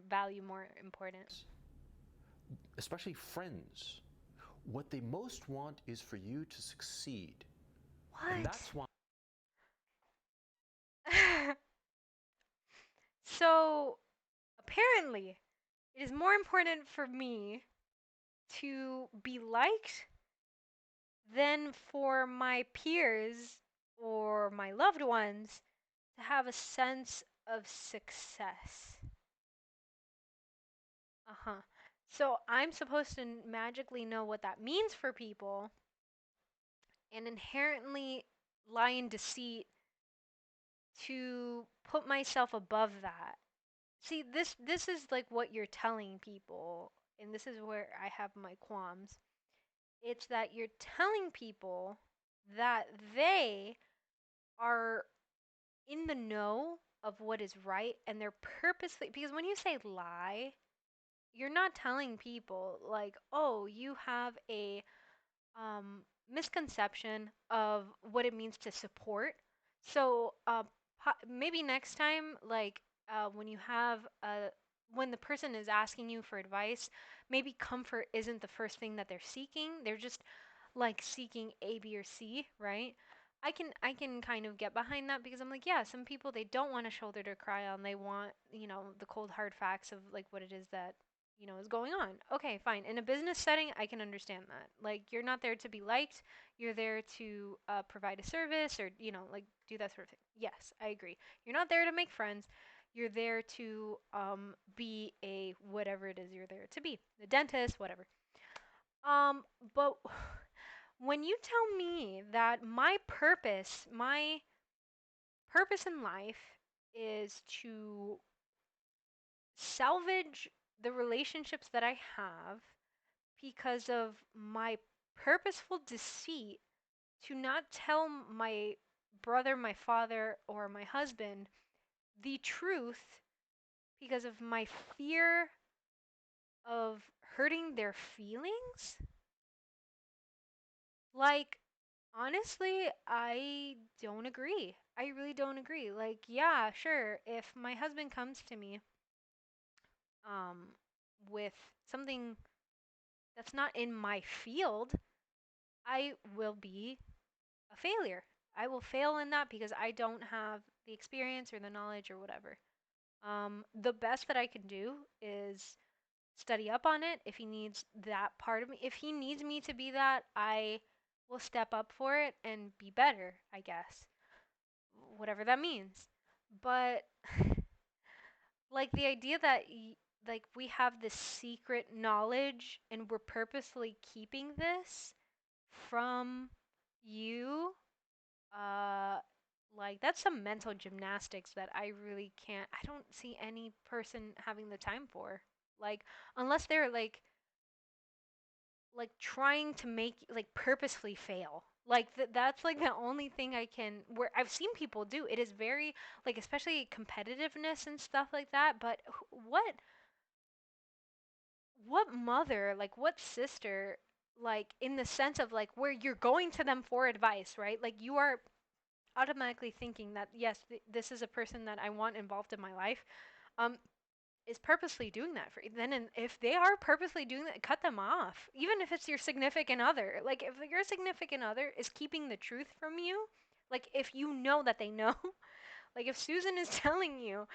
value more important. especially friends, what they most want is for you to succeed. And What? that's why. So apparently, it is more important for me to be liked than for my peers or my loved ones to have a sense of success. Uh huh. So I'm supposed to magically know what that means for people and inherently lie in deceit to put myself above that. See, this is like what you're telling people, and this is where I have my qualms. It's that you're telling people that they are in the know of what is right, and they're purposely, because when you say lie, you're not telling people like, "Oh, you have a misconception of what it means to support." So maybe next time, like when you have when the person is asking you for advice, maybe comfort isn't the first thing that they're seeking. They're just like seeking A, B, or C, right? I can kind of get behind that because I'm like, yeah, some people they don't want a shoulder to cry on. They want, the cold hard facts of like what it is that is going on. Okay, fine. In a business setting, I can understand that. Like, you're not there to be liked. You're there to provide a service or, like do that sort of thing. Yes, I agree. You're not there to make friends. You're there to be a whatever it is you're there to be, the dentist, whatever. But when you tell me that my purpose in life is to salvage the relationships that I have because of my purposeful deceit to not tell my brother, my father, or my husband the truth because of my fear of hurting their feelings. Like, honestly, I don't agree. I really don't agree. Like, yeah, sure, if my husband comes to me um with something that's not in my field, I will be a failure. I will fail in that because I don't have the experience or the knowledge or whatever. The best that I can do is study up on it. If he needs that part of me, if he needs me to be that, I will step up for it and be better, I guess. Whatever that means. But like the idea that like we have this secret knowledge and we're purposely keeping this from you, uh like that's some mental gymnastics that I really can't, I don't see any person having the time for. Like unless they're like trying to make like purposefully fail. Like that's like the only thing I can where I've seen people do. It is very like especially competitiveness and stuff like that, but what mother, like what sister, like in the sense of like where you're going to them for advice, right? Like you are automatically thinking that yes, this is a person that I want involved in my life. Um, is purposely doing that for you. Then, if they are purposely doing that, cut them off. Even if it's your significant other. Like if your significant other is keeping the truth from you, like if you know that they know, like if Susan is telling you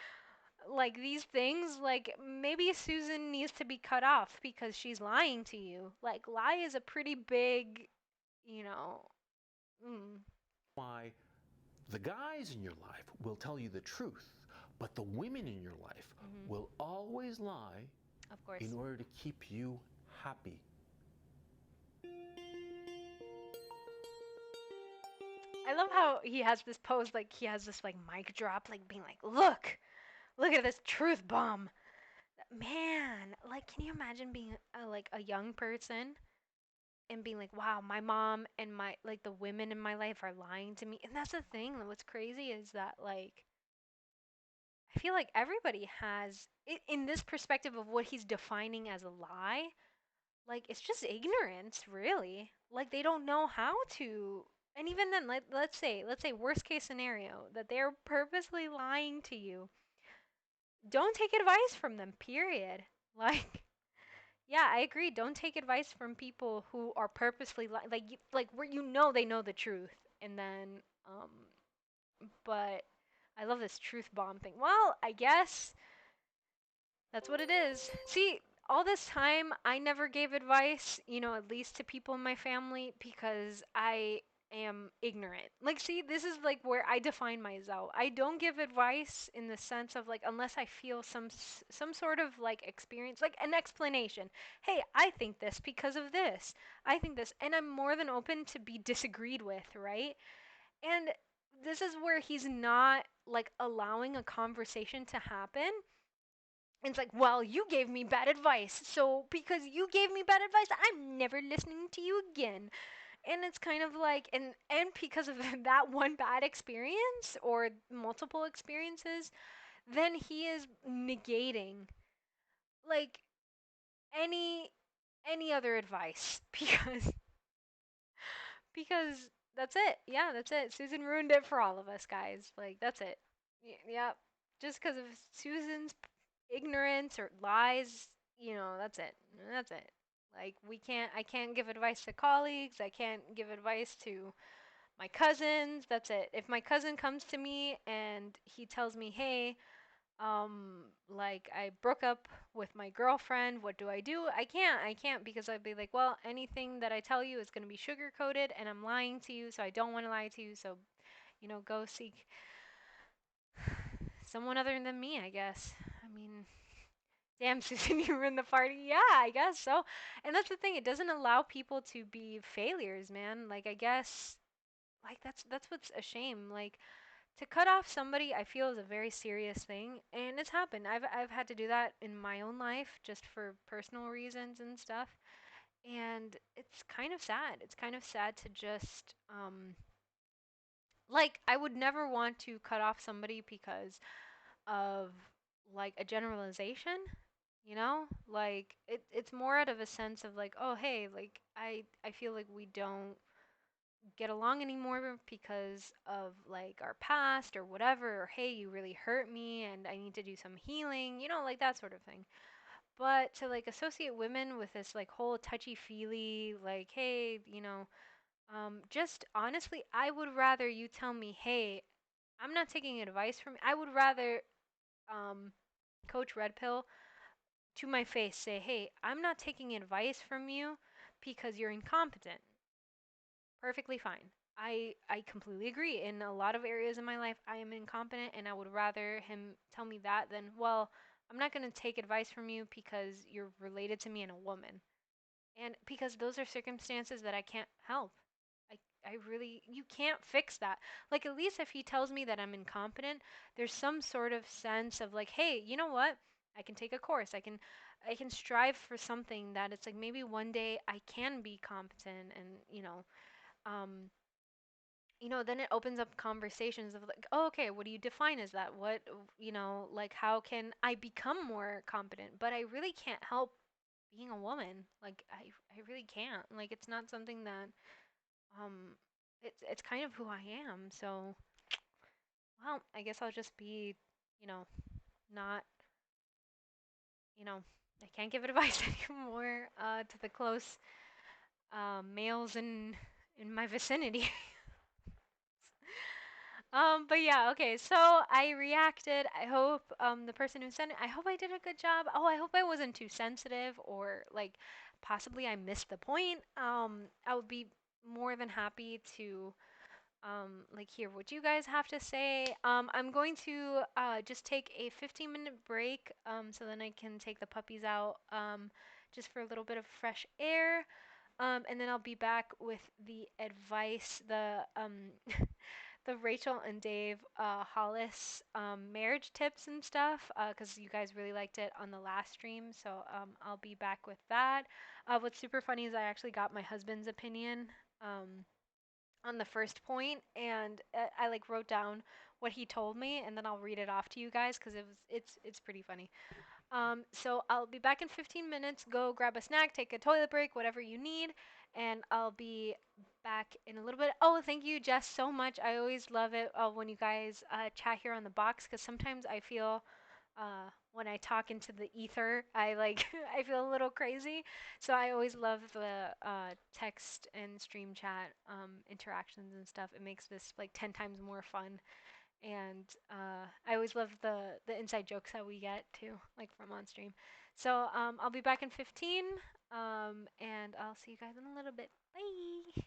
like these things, like maybe Susan needs to be cut off because she's lying to you. Like lie is a pretty big, you know. Mm, Why the guys in your life will tell you the truth, but the women in your life hmm. will always lie Of course. in order to keep you happy. I love how he has this pose, like he has this like mic drop, like being like, look at this truth bomb. Man, like, can you imagine being like a young person and being like, wow, my mom and my like the women in my life are lying to me. And that's the thing. What's crazy is that like I feel like everybody has in this perspective of what he's defining as a lie. Like it's just ignorance, really. Like they don't know how to. And even then, let's say worst case scenario that they're purposely lying to you. Don't take advice from them. Period. Like yeah, I agree. Don't take advice from people who are purposely like where you know they know the truth, and then but I love this truth bomb thing. Well, I guess that's what it is. See, all this time I never gave advice, at least to people in my family because I am ignorant. Like, see, this is like where I define myself. I don't give advice in the sense of like unless I feel some sort of like experience, like an explanation. Hey, I think this because of this. I think this, and I'm more than open to be disagreed with, right? And this is where he's not like allowing a conversation to happen. It's like, well, you gave me bad advice. So because you gave me bad advice, I'm never listening to you again. And it's kind of like and because of that one bad experience or multiple experiences, then he is negating like any any other advice because that's it. Yeah, that's it. Susan ruined it for all of us guys. Like that's it. Yep. Just because of Susan's ignorance or lies, that's it. That's it. Like I can't give advice to colleagues. I can't give advice to my cousins. That's it. If my cousin comes to me and he tells me, "Hey, like I broke up with my girlfriend, what do I do?" I can't because I'd be like, "Well, anything that I tell you is going to be sugar coated and I'm lying to you, so I don't want to lie to you. So, go seek someone other than me, I guess." I mean, damn, Susan, you ruined the party. Yeah, I guess so. And that's the thing; it doesn't allow people to be failures, man. Like I guess, like that's what's a shame. Like to cut off somebody, I feel is a very serious thing, and it's happened. I've had to do that in my own life, just for personal reasons and stuff. And it's kind of sad. It's kind of sad to just like I would never want to cut off somebody because of like a generalization, like it's more out of a sense of like, oh hey, like I feel like we don't get along anymore because of like our past or whatever, or hey, you really hurt me and I need to do some healing, like that sort of thing. But to like associate women with this like whole touchy feely like, hey, Just honestly, I would rather you tell me, hey, I'm not taking advice from. I would rather um, Coach Red Pill to my face say, hey, I'm not taking advice from you because you're incompetent. Perfectly fine. I completely agree. In a lot of areas in my life, I am incompetent, and I would rather him tell me that than, well, I'm not going to take advice from you because you're related to me and a woman. And because those are circumstances that I can't help. I, I really, you can't fix that. Like, at least if he tells me that I'm incompetent, there's some sort of sense of like, hey, you know what? I can take a course. I can strive for something that it's like maybe one day I can be competent and, um, then it opens up conversations of like, oh, okay, what do you define as that? What, like, how can I become more competent? But I really can't help being a woman. Like, I really can't. Like, it's not something that, um, it's kind of who I am. So, well, I guess I'll just be, you know, not, you know, I can't give advice anymore to the close males in my vicinity. But yeah, okay. So I reacted. I hope the person who sent it, I hope I did a good job. Oh, I hope I wasn't too sensitive or like possibly I missed the point. I would be more than happy to like hear what you guys have to say. I'm going to just take a 15-minute break so then I can take the puppies out just for a little bit of fresh air. And then I'll be back with the advice, the Rachel and Dave Hollis marriage tips and stuff, because you guys really liked it on the last stream. So I'll be back with that. What's super funny is I actually got my husband's opinion on the first point, and I like wrote down what he told me, and then I'll read it off to you guys because it's pretty funny. So I'll be back in 15 minutes. Go grab a snack, take a toilet break, whatever you need, and I'll be back in a little bit. Oh, thank you, Jess, so much. I always love it when you guys chat here on the box because sometimes I feel when I talk into the ether, I like I feel a little crazy. So I always love the text and stream chat interactions and stuff. It makes this like 10 times more fun and I always love the inside jokes that we get too, like from on stream. So I'll be back in 15, and I'll see you guys in a little bit. Bye.